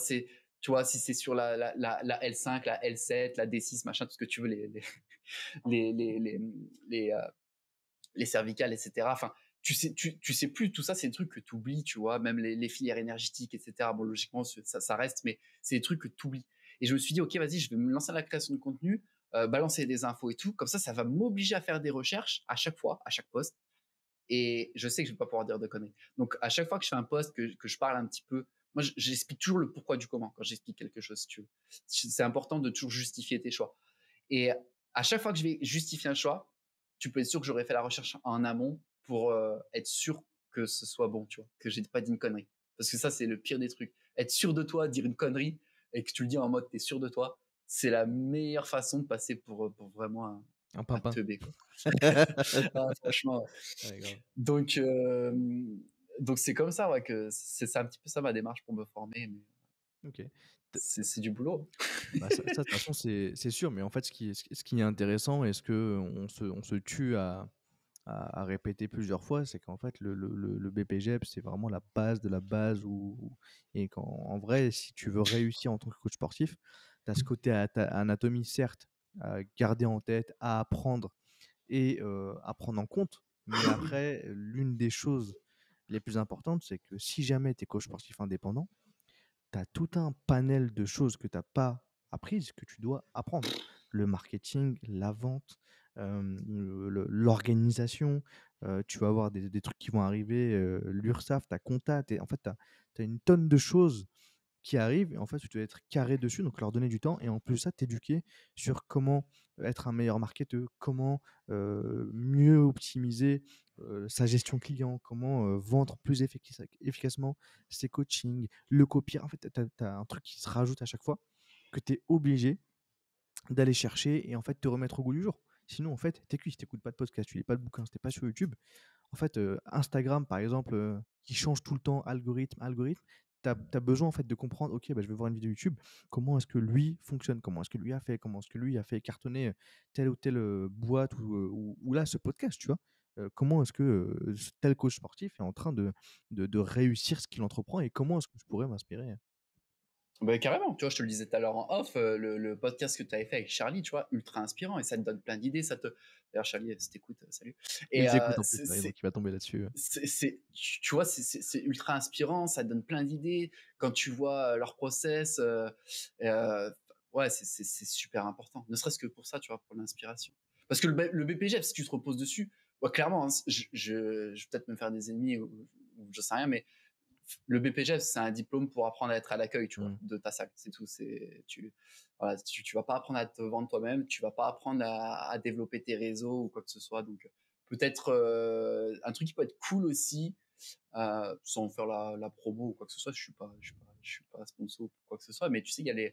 Tu vois, si c'est sur la L5, la L7, la D6, machin, tout ce que tu veux, les les les, mmh, les, les cervicales, etc. Enfin, tu sais plus, tout ça, c'est des trucs que tu oublies, tu vois, même les filières énergétiques, etc. Bon, logiquement, ça reste, mais c'est des trucs que tu oublies. Et je me suis dit, OK, vas-y, je vais me lancer à la création de contenu, balancer des infos et tout. Comme ça va m'obliger à faire des recherches à chaque fois, à chaque poste. Et je sais que je ne vais pas pouvoir dire de conneries. Donc, à chaque fois que je fais un post, que je parle un petit peu, moi, j'explique toujours le pourquoi du comment quand j'explique quelque chose, si tu veux. C'est important de toujours justifier tes choix. Et à chaque fois que je vais justifier un choix, tu peux être sûr que j'aurais fait la recherche en amont pour être sûr que ce soit bon, tu vois, que j'ai pas dit une connerie. Parce que ça, c'est le pire des trucs. Être sûr de toi, dire une connerie et que tu le dis en mode t'es sûr de toi, c'est la meilleure façon de passer pour vraiment Un un pimpin. teubé, quoi. Ah, franchement, ouais. Ouais, grave. Donc, donc c'est comme ça, ouais, que c'est un petit peu ça ma démarche pour me former, mais OK. c'est du boulot. Bah, ça de toute façon, c'est sûr, mais en fait, ce qui est intéressant et ce qu'on se tue à répéter plusieurs fois, c'est qu'en fait, le BPGEP, c'est vraiment la base de la base et qu'en vrai, si tu veux réussir en tant que coach sportif, tu as ce côté anatomie, certes, à garder en tête, à apprendre et à prendre en compte. Mais après, l'une des choses les plus importantes, c'est que si jamais tu es coach sportif indépendant, tu as tout un panel de choses que tu as pas apprises, que tu dois apprendre. Le marketing, la vente, l'organisation, tu vas avoir des trucs qui vont arriver, l'URSSAF, ta compta, en fait, tu as une tonne de choses qui arrivent et en fait, tu dois être carré dessus, donc leur donner du temps et en plus de ça, t'éduquer sur comment être un meilleur marketeur, comment mieux optimiser sa gestion client, comment vendre plus efficacement ses coachings, le copier. En fait, tu as un truc qui se rajoute à chaque fois que tu es obligé d'aller chercher et en fait te remettre au goût du jour. Sinon, en fait, t'es cuit. Si t'écoutes pas de podcast, tu lis pas de bouquin, si t'es pas sur YouTube, en fait, Instagram, par exemple, qui change tout le temps, algorithme, as besoin en fait de comprendre, OK, bah, je vais voir une vidéo YouTube, comment est-ce que lui fonctionne? Comment est-ce que lui a fait? Comment est-ce que lui a fait cartonner, telle ou telle, boîte ou là ce podcast, tu vois? Comment est-ce que, tel coach sportif est en train de réussir ce qu'il entreprend et comment est-ce que je pourrais m'inspirer? Bah, carrément, tu vois, je te le disais tout à l'heure en off, le podcast que tu avais fait avec Charlie, tu vois, ultra inspirant et ça te donne plein d'idées, ça te d'ailleurs Charlie, si tu salut et Ils écoutent en plus, ouais, donc il va tomber là-dessus. tu vois, c'est ultra inspirant, ça te donne plein d'idées. Quand tu vois, leur process, ouais, c'est super important. Ne serait-ce que pour ça, tu vois, pour l'inspiration. Parce que le BPGEP, si tu te reposes dessus, ouais, clairement, hein, je vais peut-être me faire des ennemis ou je sais rien, mais le BPGEP, c'est un diplôme pour apprendre à être à l'accueil, tu vois, Mmh. de ta salle. C'est tout. Voilà, tu vas pas apprendre à te vendre toi-même, tu vas pas apprendre à développer tes réseaux ou quoi que ce soit. Donc, peut-être un truc qui peut être cool aussi, sans faire la promo ou quoi que ce soit. Je suis pas sponsor ou quoi que ce soit, mais tu sais, il y a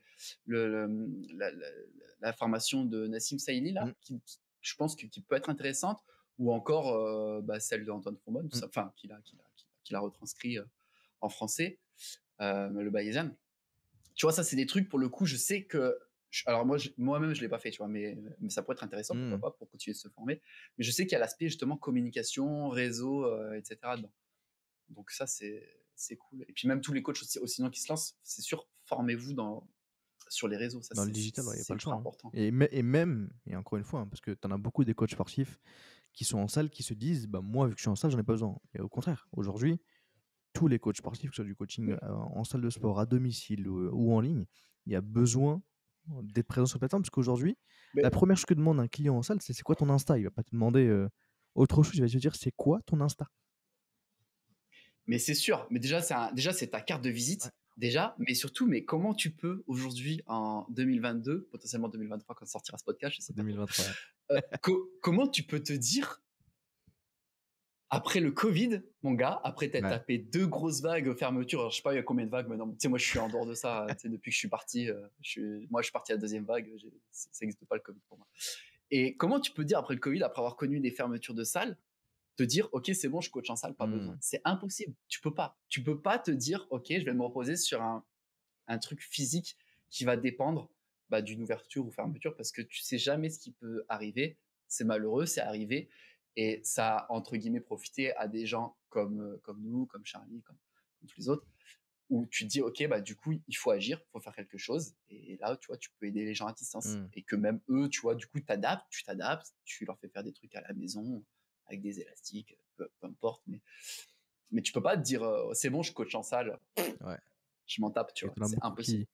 la formation de Nassim Saïli là, Mmh. je pense qui peut être intéressante, ou encore celle d'Antoine Froment, Mmh. enfin qu'il a retranscrit en français, le Bayesian. Tu vois, ça, c'est des trucs, pour le coup, je sais que. Alors, moi-même, je ne l'ai pas fait, tu vois, mais ça pourrait être intéressant, pourquoi Mmh. pas, pour continuer de se former. Mais je sais qu'il y a l'aspect, justement, communication, réseau, etc. dedans. Donc, ça, c'est cool. Et puis, même tous les coachs aussi sinon qui se lancent, c'est sûr, formez-vous sur les réseaux. Ça, Dans le digital, ouais, il y a c'est pas le choix, ultra hein, important. et même et encore une fois, hein, parce que tu en as beaucoup des coachs sportifs qui sont en salle, qui se disent: «Bah, moi, vu que je suis en salle, j'en ai pas besoin». Et au contraire, aujourd'hui, tous les coachs sportifs, que ce soit du coaching, en salle de sport, à domicile ou en ligne, il y a besoin d'être présent sur la plateforme. Parce qu'aujourd'hui, la Mais, première chose que demande un client en salle, c'est quoi ton Insta? Il va pas te demander, autre chose, il va te dire: «C'est quoi ton Insta?» mais c'est sûr. Mais déjà, c'est ta carte de Ouais, visite. Déjà, mais surtout, mais comment tu peux aujourd'hui, en 2022, potentiellement 2023, quand sortira ce podcast, je sais pas trop, 2023, ouais. comment tu peux te dire, après le Covid, mon gars, après t'as Ouais. tapé 2 grosses vagues, fermeture, alors je sais pas il y a combien de vagues maintenant. Tu sais, moi je suis en dehors de ça, tu sais, depuis que je suis parti, moi je suis parti à la deuxième vague, ça n'existe pas le Covid pour moi. Et comment tu peux dire après le Covid, après avoir connu des fermetures de salles, te dire ok c'est bon, je coach en salle, pas besoin. Mmh. C'est impossible. Tu peux pas te dire ok je vais me reposer sur un truc physique qui va dépendre d'une ouverture ou fermeture, parce que tu sais jamais ce qui peut arriver. C'est malheureux, c'est arrivé, et ça a entre guillemets profité à des gens comme nous, comme Charlie, comme tous les autres, où tu te dis ok du coup il faut agir, il faut faire quelque chose, et là tu vois tu peux aider les gens à distance, Mmh. et que même eux tu vois du coup tu t'adaptes, tu leur fais faire des trucs à la maison avec des élastiques, peu importe, mais tu peux pas te dire c'est bon je coach en salle, Ouais. je m'en tape, tu Et vois, tu en as c'est beaucoup impossible.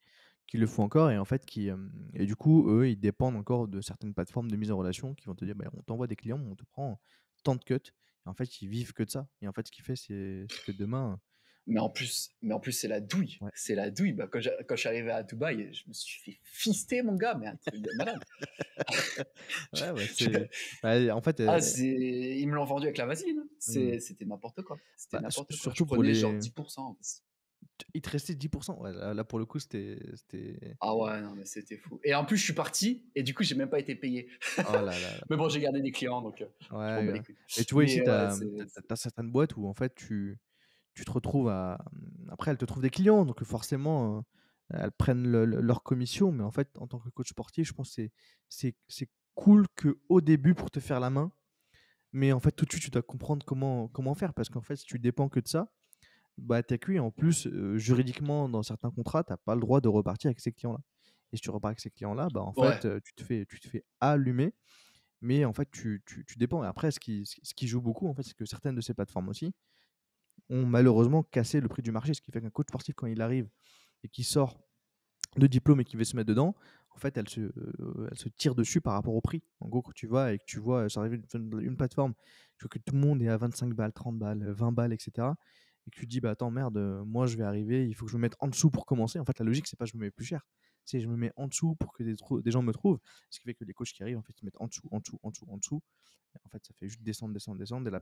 qui le font encore et en fait et du coup, eux, ils dépendent encore de certaines plateformes de mise en relation qui vont te dire: «Bah, on t'envoie des clients, on te prend tant de cut» et en fait, ils vivent que de ça et en fait, ce qui fait, c'est que demain Mais en plus, c'est la douille. ouais. C'est la douille. Quand je suis arrivé à Dubaï, je me suis fait fister, mon gars, mais un truc de malade. Ouais, bah, Je- en fait, Ils me l'ont vendu avec la vaseline, hein. mmh, C'était n'importe quoi. C'était bah, n'importe quoi. Je surtout pour prenais genre les 10%. il te restait 10. Ouais, là, pour le coup, c'était Ah ouais, non, mais c'était fou. Et en plus, je suis parti et du coup, j'ai même pas été payé. oh là là là. Mais bon, j'ai gardé des clients, donc je m'en Ouais, bats les couilles. mais tu vois ici, Mais tu ouais, as certaines boîtes où en fait tu te retrouves après elles te trouvent des clients donc forcément, elles prennent leur commission mais en fait en tant que coach sportif, je pense que c'est cool qu'au début pour te faire la main, mais en fait tout de suite tu dois comprendre comment faire parce qu'en fait si tu dépends que de ça, bah, tu es cuit. En plus, juridiquement dans certains contrats, tu as pas le droit de repartir avec ces clients-là et si tu repars avec ces clients-là, bah, en ouais. fait, tu te fais allumer mais en fait, tu dépends et après ce qui joue beaucoup, en fait, c'est que certaines de ces plateformes aussi ont malheureusement cassé le prix du marché. Ce qui fait qu'un coach sportif, quand il arrive et qu'il sort de diplôme et qu'il veut se mettre dedans, en fait, elle se tire dessus par rapport au prix. En gros, quand tu vas et que tu vois, ça arrive une plateforme, tu vois que tout le monde est à 25 balles, 30 balles, 20 balles et cetera et que tu te dis: «Bah, attends merde, moi je vais arriver, il faut que je me mette en dessous pour commencer». En fait, la logique, c'est pas je me mets plus cher, c'est je me mets en dessous pour que des gens me trouvent. Ce qui fait que les coachs qui arrivent, en fait, ils se mettent en dessous, en dessous, en dessous, en dessous. En fait, ça fait juste descendre, descendre, descendre et Ouais,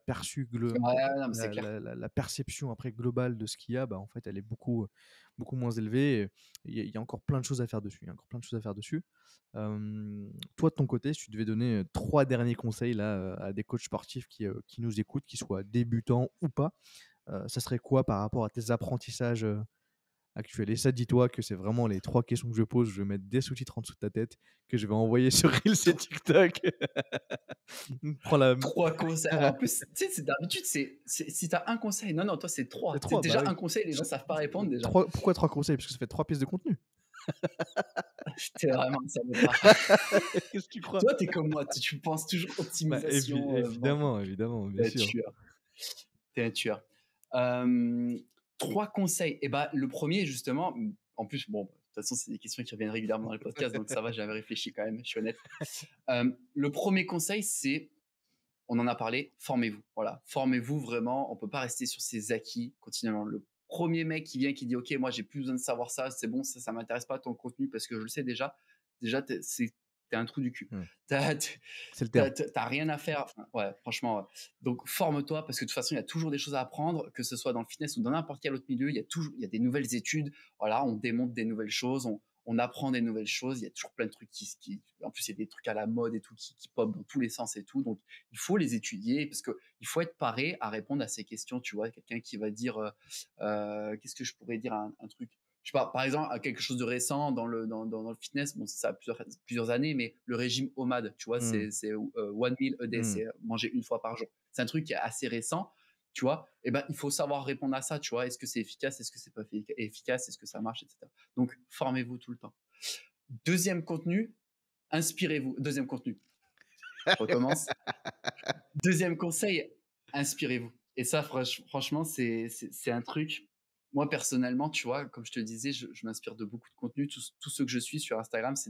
non, mais c'est clair. la perception après globale de ce qu'il y a, bah, en fait, elle est beaucoup moins élevée et il y a encore plein de choses à faire dessus. Il y a encore plein de choses à faire dessus. Toi, de ton côté, si tu devais donner, 3 derniers conseils là, à des coachs sportifs qui nous écoutent, qu'ils soient débutants ou pas, ça serait quoi par rapport à tes apprentissages, actuel. Et ça, dis-toi que c'est vraiment les 3 questions que je pose. Je vais mettre des sous-titres en dessous de ta tête que je vais envoyer sur Reels et TikTok. Prends la 3 conseils. En plus, tu sais, c'est d'habitude, si tu as un conseil, non, non, toi, c'est c'est 3. Tu sais, 3, bah déjà, oui. un conseil, les gens savent pas répondre déjà. 3 pourquoi 3 conseils? Parce que ça fait 3 pièces de contenu. T'es vraiment un salopard. Qu'est-ce que tu crois? Toi, t'es comme moi, tu penses toujours Bah, optimisation, vente. évidemment, évidemment, bien T'es un sûr. tueur. T'es un tueur. Euh, 3 conseils. Et bah, le premier, justement, en plus, bon, de toute façon, c'est des questions qui reviennent régulièrement dans le podcast, donc ça va, j'avais réfléchi quand même, je suis honnête. Le premier conseil, c'est, on en a parlé, formez-vous. Voilà, formez-vous vraiment. On peut pas rester sur ses acquis continuellement. Le premier mec qui vient qui dit, OK, moi, j'ai plus besoin de savoir ça, c'est bon, ça m'intéresse pas ton contenu parce que je le sais déjà. Déjà, t'es un trou du cul. Mmh. T'as, C'est le terme. t'as rien à faire. Enfin, ouais, franchement. Ouais. Donc, forme-toi parce que de toute façon, il y a toujours des choses à apprendre, que ce soit dans le fitness ou dans n'importe quel autre milieu. Il y a des nouvelles études. Voilà, on démontre des nouvelles choses, on apprend des nouvelles choses. Il y a toujours plein de trucs en plus, il y a des trucs à la mode et tout qui pop dans tous les sens et tout. Donc, il faut les étudier parce que il faut être paré à répondre à ces questions. Tu vois, quelqu'un qui va dire, qu'est-ce que je pourrais dire, un truc. Je sais pas, par exemple, à quelque chose de récent dans le fitness, bon, ça a plusieurs années, mais le régime OMAD, tu vois, Mmh. c'est one meal a day, Mmh. c'est manger une fois par jour. C'est un truc qui est assez récent, tu vois. Et ben, il faut savoir répondre à ça, tu vois. Est-ce que c'est efficace, est-ce que c'est pas efficace, est-ce que ça marche, etc. Donc, formez-vous tout le temps. Deuxième contenu, inspirez-vous. Deuxième contenu, je recommence. Deuxième conseil, inspirez-vous. Et ça, franchement, c'est un truc. Moi, personnellement, tu vois, comme je te le disais, je m'inspire de beaucoup de contenus. Tous ceux que je suis sur Instagram, c'est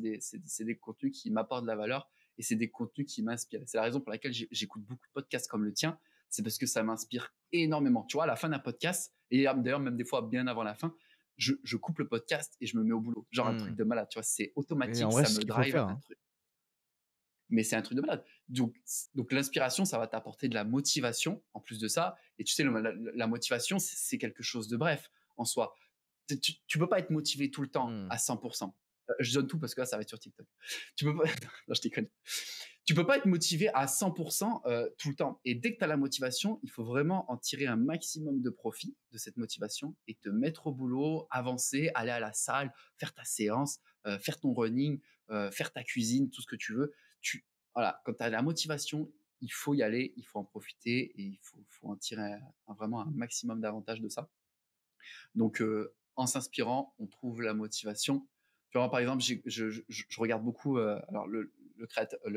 des contenus qui m'apportent de la valeur et c'est des contenus qui m'inspirent. C'est la raison pour laquelle j'écoute beaucoup de podcasts comme le tien. C'est parce que ça m'inspire énormément. Tu vois, à la fin d'un podcast, et d'ailleurs, même des fois bien avant la fin, je coupe le podcast et je me mets au boulot. Genre un truc Mmh. de malade. Tu vois, c'est Et en automatique, vrai, ça c'est ce me qu'il faut drive faire, un hein. truc. Mais c'est un truc de malade. Donc l'inspiration, ça va t'apporter de la motivation en plus de ça. Et tu sais, la motivation, c'est quelque chose de bref en soi. Tu peux pas être motivé tout le temps Mmh. à 100%. Je donne tout parce que là, ça va être sur TikTok. Tu peux pas, non, je déconne. Tu peux pas être motivé à 100% tout le temps. Et dès que tu as la motivation, il faut vraiment en tirer un maximum de profit de cette motivation et te mettre au boulot, avancer, aller à la salle, faire ta séance, faire ton running, faire ta cuisine, tout ce que tu veux. Voilà, quand tu as la motivation, il faut y aller, il faut en profiter et faut en tirer vraiment un maximum d'avantages de ça. Donc, en s'inspirant, on trouve la motivation. Tu vois, par exemple, je regarde beaucoup alors le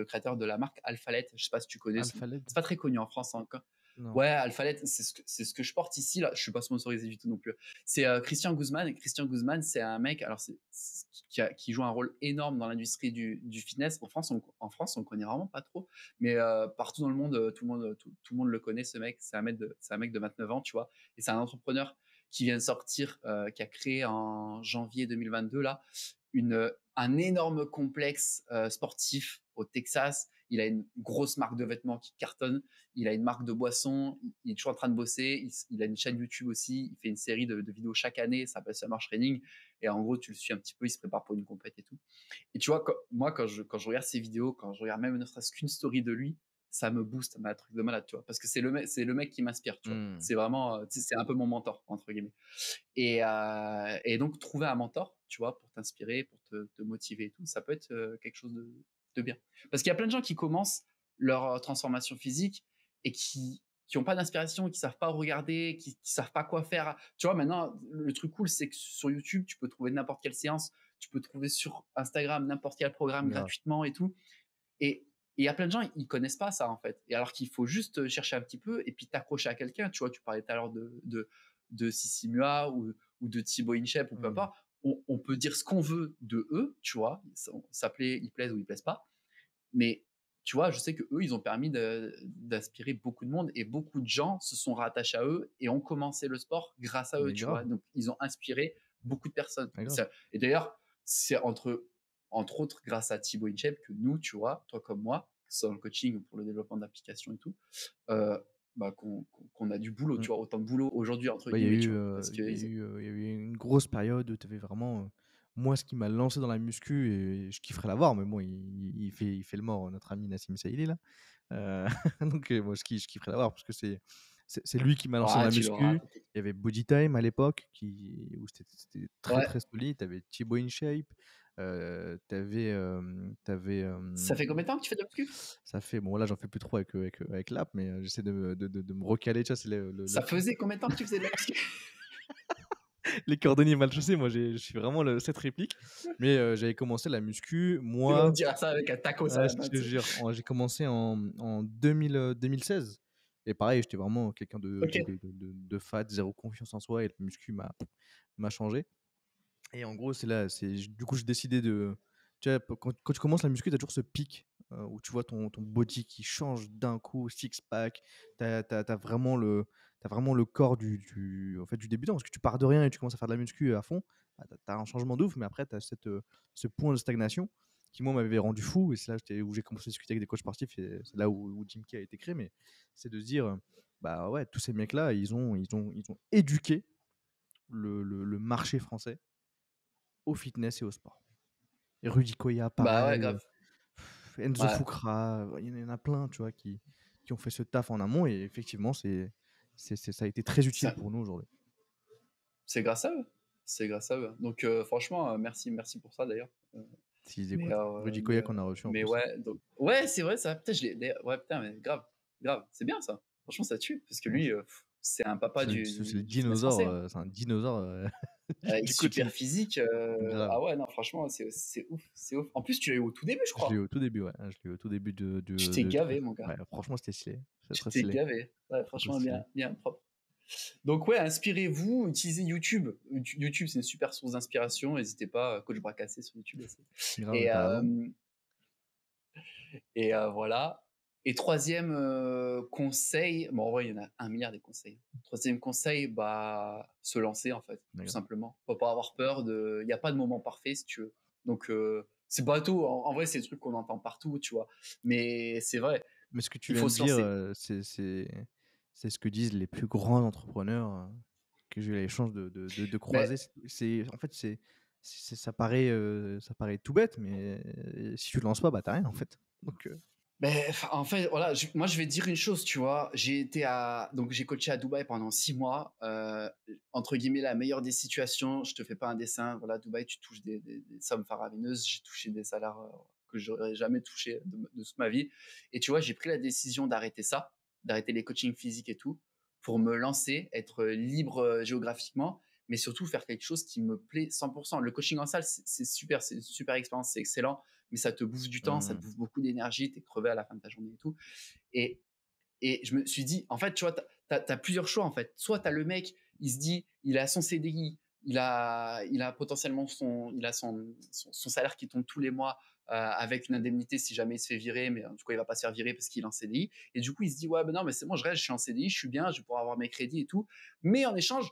créateur de la marque Alphalette. Je sais pas si tu connais. Alpha Led? C'est pas très connu en France encore. Non. Ouais, Alphalette, c'est ce que je porte ici. Là, je suis pas sponsorisé du tout non plus. C'est Christian Guzman. Christian Guzman, c'est un mec. Alors, qui joue un rôle énorme dans l'industrie du fitness. En France, on le connaît vraiment pas trop, mais partout dans le monde, tout le monde le connaît. Ce mec, c'est un mec de 29 ans, tu vois, et c'est un entrepreneur qui vient de sortir, qui a créé en janvier 2022 là, un énorme complexe sportif au Texas. Il a une grosse marque de vêtements qui cartonne. Il a une marque de boissons. Il est toujours en train de bosser. Il a une chaîne YouTube aussi. Il fait une série de vidéos chaque année. Ça s'appelle Summer Training. Et en gros, tu le suis un petit peu. Il se prépare pour une compète et tout. Et tu vois, moi, quand je regarde ses vidéos, quand je regarde même ne serait-ce qu'une story de lui, ça me booste, un truc de malade, tu vois. Parce que c'est le mec qui m'inspire, tu vois. Mmh. C'est vraiment, c'est un peu mon mentor, entre guillemets. Et donc, trouver un mentor, tu vois, pour t'inspirer, pour te motiver et tout, ça peut être quelque chose de bien. Parce qu'il y a plein de gens qui commencent leur transformation physique et qui ont pas d'inspiration, qui savent pas regarder, qui savent pas quoi faire. Tu vois, maintenant, le truc cool, c'est que sur YouTube, tu peux trouver n'importe quelle séance, tu peux trouver sur Instagram n'importe quel programme Grave. gratuitement et tout. Et il y a plein de gens, ils connaissent pas ça, en fait. Et alors qu'il faut juste chercher un petit peu et puis t'accrocher à quelqu'un. Tu vois, tu parlais tout à l'heure de Sissi Mua ou de Thibaut InShape ou peu Mmh. importe. On peut dire ce qu'on veut de eux, tu vois. Ils plaisent ou ils plaisent pas. Mais tu vois, je sais que eux, ils ont permis d'inspirer beaucoup de monde et beaucoup de gens se sont rattachés à eux et ont commencé le sport grâce à eux, Mais tu vois. grave, Donc, ils ont inspiré beaucoup de personnes. mais grave. Et d'ailleurs, c'est entre autres grâce à Thibaut InShape que nous, tu vois, toi comme moi, que ce soit dans le coaching ou pour le développement d'applications et tout, euh, bah, qu'on a du boulot, tu Mmh. vois, autant de boulot aujourd'hui, entre Ouais, il y a guillemets, eu, tu vois. Parce que il y a eu une grosse période où tu avais vraiment, moi, ce qui m'a lancé dans la muscu et je kifferais l'avoir, mais bon, il fait le mort, notre ami Nassim Saïdi là. Heu, donc moi, je kifferais l'avoir parce que c'est lui qui m'a lancé dans Ah, la tu l'auras, muscu. t'inquiète. Il y avait Body Time à l'époque où c'était très, Ouais. très solide. Tu avais Thibaut InShape, tu avais, Ça fait combien de temps que tu fais de la muscu? ça fait bon là, j'en fais plus trop avec l'app, mais j'essaie de me recaler, tu vois? C'est le Ça faisait combien de temps que tu faisais de la muscu? les cordonniers mal chaussés. Moi, je suis vraiment cette réplique, mais j'avais commencé la muscu, Tu vas me moi, dire ça avec un tacos à ouais, la je main, te tu sais? jure, j'ai commencé en 2016 et pareil, j'étais vraiment quelqu'un OK. de fat, zéro confiance en soi et le muscu m'a changé et en gros, c'est là, du coup, j'ai décidé de tu vois, quand tu commences la muscu, tu as toujours ce pic, où tu vois ton body qui change d'un coup, six pack. Tu as vraiment le corps en fait, du débutant parce que tu pars de rien et tu commences à faire de la muscu à fond. Bah, tu as un changement de ouf, mais après tu as ce point de stagnation qui, moi, m'avait rendu fou et c'est là où j'ai commencé à discuter avec des coachs sportifs et c'est là où Gym Key a été créé, mais c'est de se dire, bah, ouais, tous ces mecs-là, ils ont éduqué le marché français au fitness et au sport. Et Rudy Koya, Bah, ouais, pareil, grave. Enzo Ouais. Fukra, il y en a plein, tu vois, qui ont fait ce taf en amont et effectivement, ça a été très utile Ça pour nous aujourd'hui. c'est grâce à eux. C'est grâce à eux. Donc franchement, merci pour ça d'ailleurs. Heu, S'ils mais écoutent. Rudy mais Koya qu'on a reçu en mais plus. ouais, donc ouais, c'est vrai ça. Putain, je l'ai d'ailleurs ouais, putain, mais grave, grave. C'est bien ça. Franchement, ça tue parce que Non, lui, c'est un papa c'est le du fitness dinosaure, français, hein. c'est un dinosaure, Il est du super coaching. physique, Grave. ah ouais, non, franchement, c'est ouf, c'est ouf. En plus, tu l'as eu au tout début, je Je l'ai eu crois? au tout début, ouais. Je l'ai eu au tout début Tu t'es de trucs. gavé, mon gars. Ouais, franchement, c'était stylé. C'était Tu très t'es stylé. gavé. Ouais, Trop, trop franchement, stylé. bien, bien propre. Donc ouais, inspirez-vous, utilisez YouTube. YouTube, c'est une super source d'inspiration. N'hésitez pas, Coach Bracassé sur YouTube aussi. Grave, Et, t'as raison. voilà. Et troisième conseil, bon, en vrai, il y en a un milliard des conseils. Troisième conseil, bah, se lancer en fait, tout D'accord. simplement. Faut pas avoir peur il n'y a pas de moment parfait si tu veux. Donc c'est bateau. En vrai, c'est des trucs qu'on entend partout, tu vois. Mais c'est vrai, Mais ce que tu il viens faut de se dire, lancer. c'est ce que disent les plus grands entrepreneurs que j'ai eu la chance de Mais croiser. En fait, ça paraît tout bête, mais si tu te lances pas, bah t'as rien en fait. Donc, En fait, voilà, moi, je vais te dire une chose, tu vois. Donc, j'ai coaché à Dubaï pendant 6 mois. Entre guillemets, la meilleure des situations. Je te fais pas un dessin. Voilà, Dubaï, tu touches des sommes faramineuses. J'ai touché des salaires que j'aurais jamais touché de toute ma vie. Et tu vois, j'ai pris la décision d'arrêter ça, d'arrêter les coachings physiques et tout, pour me lancer, être libre géographiquement, mais surtout faire quelque chose qui me plaît 100%. Le coaching en salle, c'est super, c'est une super expérience, c'est excellent, mais ça te bouffe du temps, ça te mmh, bouffe beaucoup d'énergie, tu es crevé à la fin de ta journée et tout. Et, et je me suis dit, en fait, tu vois, tu as plusieurs choix, en fait. Soit tu as le mec, il se dit, il a son CDI, il a potentiellement son salaire qui tombe tous les mois avec une indemnité si jamais il se fait virer, mais en tout cas, il va pas se faire virer parce qu'il est en CDI. Et du coup, il se dit, ouais, ben non, mais c'est bon, je reste, je suis en CDI, je suis bien, je vais pouvoir avoir mes crédits et tout. Mais en échange,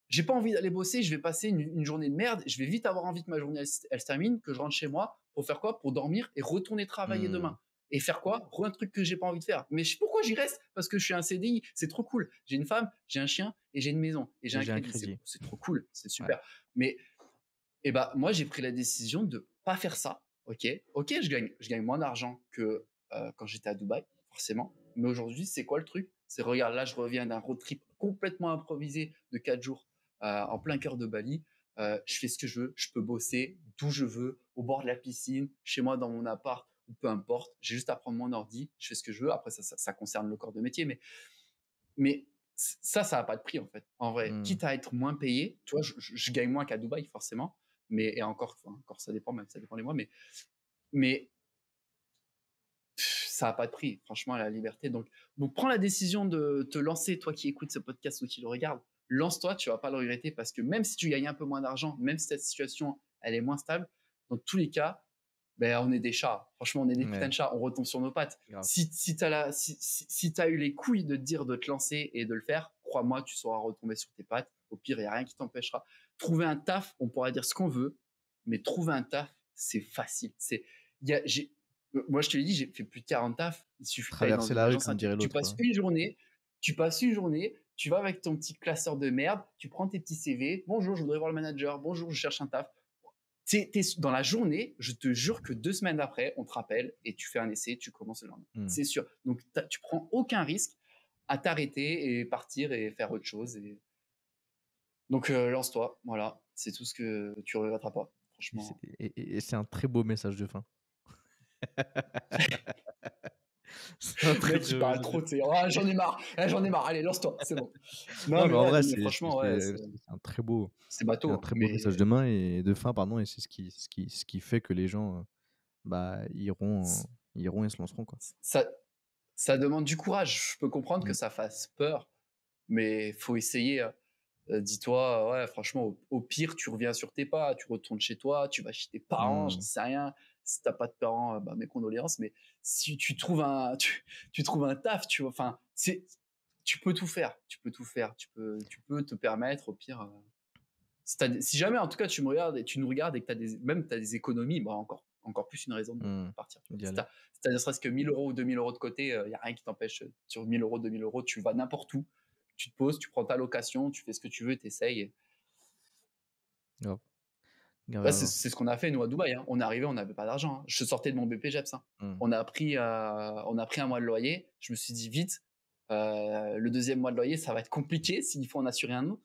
j'ai pas envie d'aller bosser, je vais passer une journée de merde, je vais vite avoir envie que ma journée elle se termine, que je rentre chez moi pour faire quoi? Pour dormir et retourner travailler mmh, demain. Et faire quoi? Un truc que j'ai pas envie de faire. Mais pourquoi j'y reste? Parce que je suis un CDI, c'est trop cool. J'ai une femme, j'ai un chien et j'ai une maison et j'ai et un j'ai un crédit. C'est crédit. c'est trop cool, c'est Ouais. super. Mais bah moi j'ai pris la décision de pas faire ça. Ok, je gagne moins d'argent que quand j'étais à Dubaï, forcément. Mais aujourd'hui, c'est quoi le truc? C'est regarde, là je reviens d'un road trip complètement improvisé de 4 jours en plein cœur de Bali. Je fais ce que je veux, je peux bosser d'où je veux, au bord de la piscine, chez moi dans mon appart, ou peu importe. J'ai juste à prendre mon ordi, je fais ce que je veux. Après, ça concerne le corps de métier, mais ça n'a pas de prix en fait. En vrai, Mmh. quitte à être moins payé, tu vois, je gagne moins qu'à Dubaï forcément, mais et encore ça dépend, même ça dépend des mois, mais ça n'a pas de prix, franchement, la liberté. Donc prends la décision de te lancer, toi qui écoutes ce podcast ou qui le regarde, lance-toi, tu vas pas le regretter parce que même si tu gagnes un peu moins d'argent, même si cette situation elle est moins stable, dans tous les cas, ben, on est des chats. Franchement, on est des putains Ouais, de chats. On retombe sur nos pattes. grave. Si t'as eu les couilles de te dire de te lancer et de le faire, crois-moi, tu sauras retomber sur tes pattes. Au pire, il n'y a rien qui t'empêchera. Trouver un taf, on pourra dire ce qu'on veut, mais trouver un taf, c'est facile. Moi, je te l'ai dit, j'ai fait plus de 40 tafs. Il suffit d'aller dans Traverser une la rue agence comme intérim. dirait Tu l'autre, passes une journée, tu vas avec ton petit classeur de merde, tu prends tes petits CV. Bonjour, je voudrais voir le manager. Bonjour, je cherche un taf. Dans la journée, je te jure que 2 semaines après, on te rappelle et tu fais un essai, tu commences le lendemain. Mmh. C'est sûr. Donc, tu prends aucun risque. à t'arrêter et partir et faire autre chose. Donc, lance-toi, voilà, c'est tout ce que tu regretteras pas, Et c'est franchement. et c'est un très beau message de fin. C'est un très, Mec, très il beau parle message de trop, tu sais. Ah, j'en ai marre, ah, j'en ai marre, allez, lance-toi, c'est bon. Non, non, mais mais en ouais, vrai, non, mais c'est franchement, ouais, c'est c'est un bateau, très beau mais message de main et de fin, pardon, et c'est ce qui fait que les gens, bah, c- iront et se lanceront, quoi. ça, ça demande du courage. Je peux comprendre que Mmh. ça fasse peur, mais faut essayer. Dis-toi, ouais, franchement, au pire, tu reviens sur tes pas, tu retournes chez toi, tu vas chez tes parents, j'en Mmh. sais rien. Si t'as pas de parents, bah, mes condoléances, mais si tu trouves tu trouves un taf, tu vois, enfin, tu peux tout faire, tu peux tout faire, tu peux te permettre, au pire, si jamais, en tout cas, tu me regardes et tu nous regardes et que t'as des économies, bah, encore plus une raison de Mmh. partir, tu vois. D'y aller. Si t'as ne serait-ce que 1 000 € ou 2 000 € de côté, il y a rien qui t'empêche, sur 1 000 €, 2 000 €, tu vas n'importe où, tu te poses, tu prends ta location, tu fais ce que tu veux, t'essayes. Grave, grave, Ouais, grave. c'est ce qu'on a fait nous à Dubaï, hein. On est arrivé, on n'avait pas d'argent, hein. Je sortais de mon BPJEPS, hein. Mmh. On a pris un mois de loyer. Je me suis dit vite, le deuxième mois de loyer, ça va être compliqué s'il faut en assurer un autre.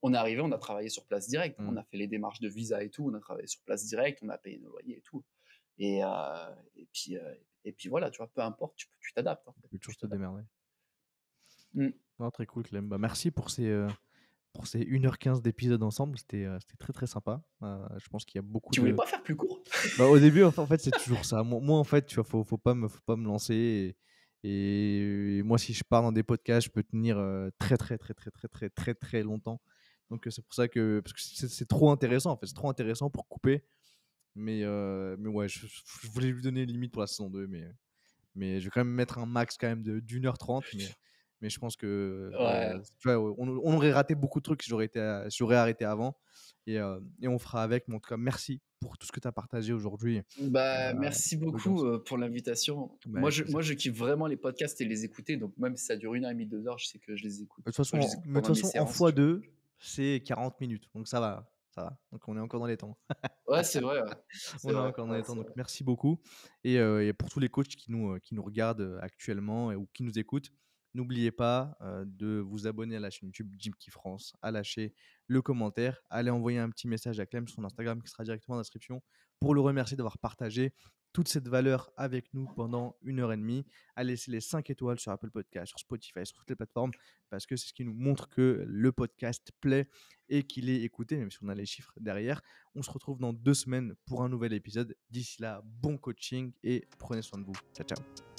On est arrivé, on a travaillé sur place direct. On Mmh. a fait les démarches de visa et tout. On a travaillé sur place direct. On a payé nos loyers et tout. Et, euh, et puis, euh, et puis voilà, tu vois, peu importe, tu t'adaptes, en Tu fait. peux Tu toujours te t'adaptes. démerder. Mm. Non, très cool, Clem. Bah, merci pour ces 1h15 d'épisode ensemble. C'était très, très sympa. Je pense qu'il y a beaucoup Tu voulais de pas faire plus court? bah, au début, en fait, c'est toujours ça. Moi, en fait, tu vois, faut pas me lancer et moi, si je pars dans des podcasts, je peux tenir, très, très, très, très, très, très, très, très longtemps. Donc, c'est pour ça que parce que c'est trop intéressant, en fait. C'est trop intéressant pour couper. Mais ouais, je voulais lui donner limite pour la saison 2, mais je vais quand même mettre un max quand même de d'1h30. Mais je pense que, Ouais. tu vois, on aurait raté beaucoup de trucs si j'aurais arrêté avant et on fera avec. Mais en tout cas, merci pour tout ce que tu as partagé aujourd'hui, Bah, à merci beaucoup, l'audience. pour l'invitation. Bah, avec plaisir. Moi, je kiffe vraiment les podcasts et les écouter. Donc, même si ça dure 1 h 30, 2 heures, je sais que je les écoute. De toute Je les façon écoute mais de pendant toute mes façon, en séances, tu vois. x2, c'est 40 minutes, donc ça va, ça va. Donc on est encore dans les temps. Ouais, c'est vrai, ouais. C'est On est vrai, encore dans ouais, les temps, c'est donc vrai. merci beaucoup et pour tous les coachs qui nous regardent, actuellement ou qui nous écoutent, n'oubliez pas, de vous abonner à la chaîne YouTube Jim Key France, à lâcher le commentaire, à aller envoyer un petit message à Clem sur son Instagram qui sera directement en description pour le remercier d'avoir partagé toute cette valeur avec nous pendant 1h30, à laisser les 5 étoiles sur Apple Podcast, sur Spotify, sur toutes les plateformes parce que c'est ce qui nous montre que le podcast plaît et qu'il est écouté, même si on a les chiffres derrière. On se retrouve dans 2 semaines pour un nouvel épisode. D'ici là, bon coaching et prenez soin de vous. Ciao, ciao.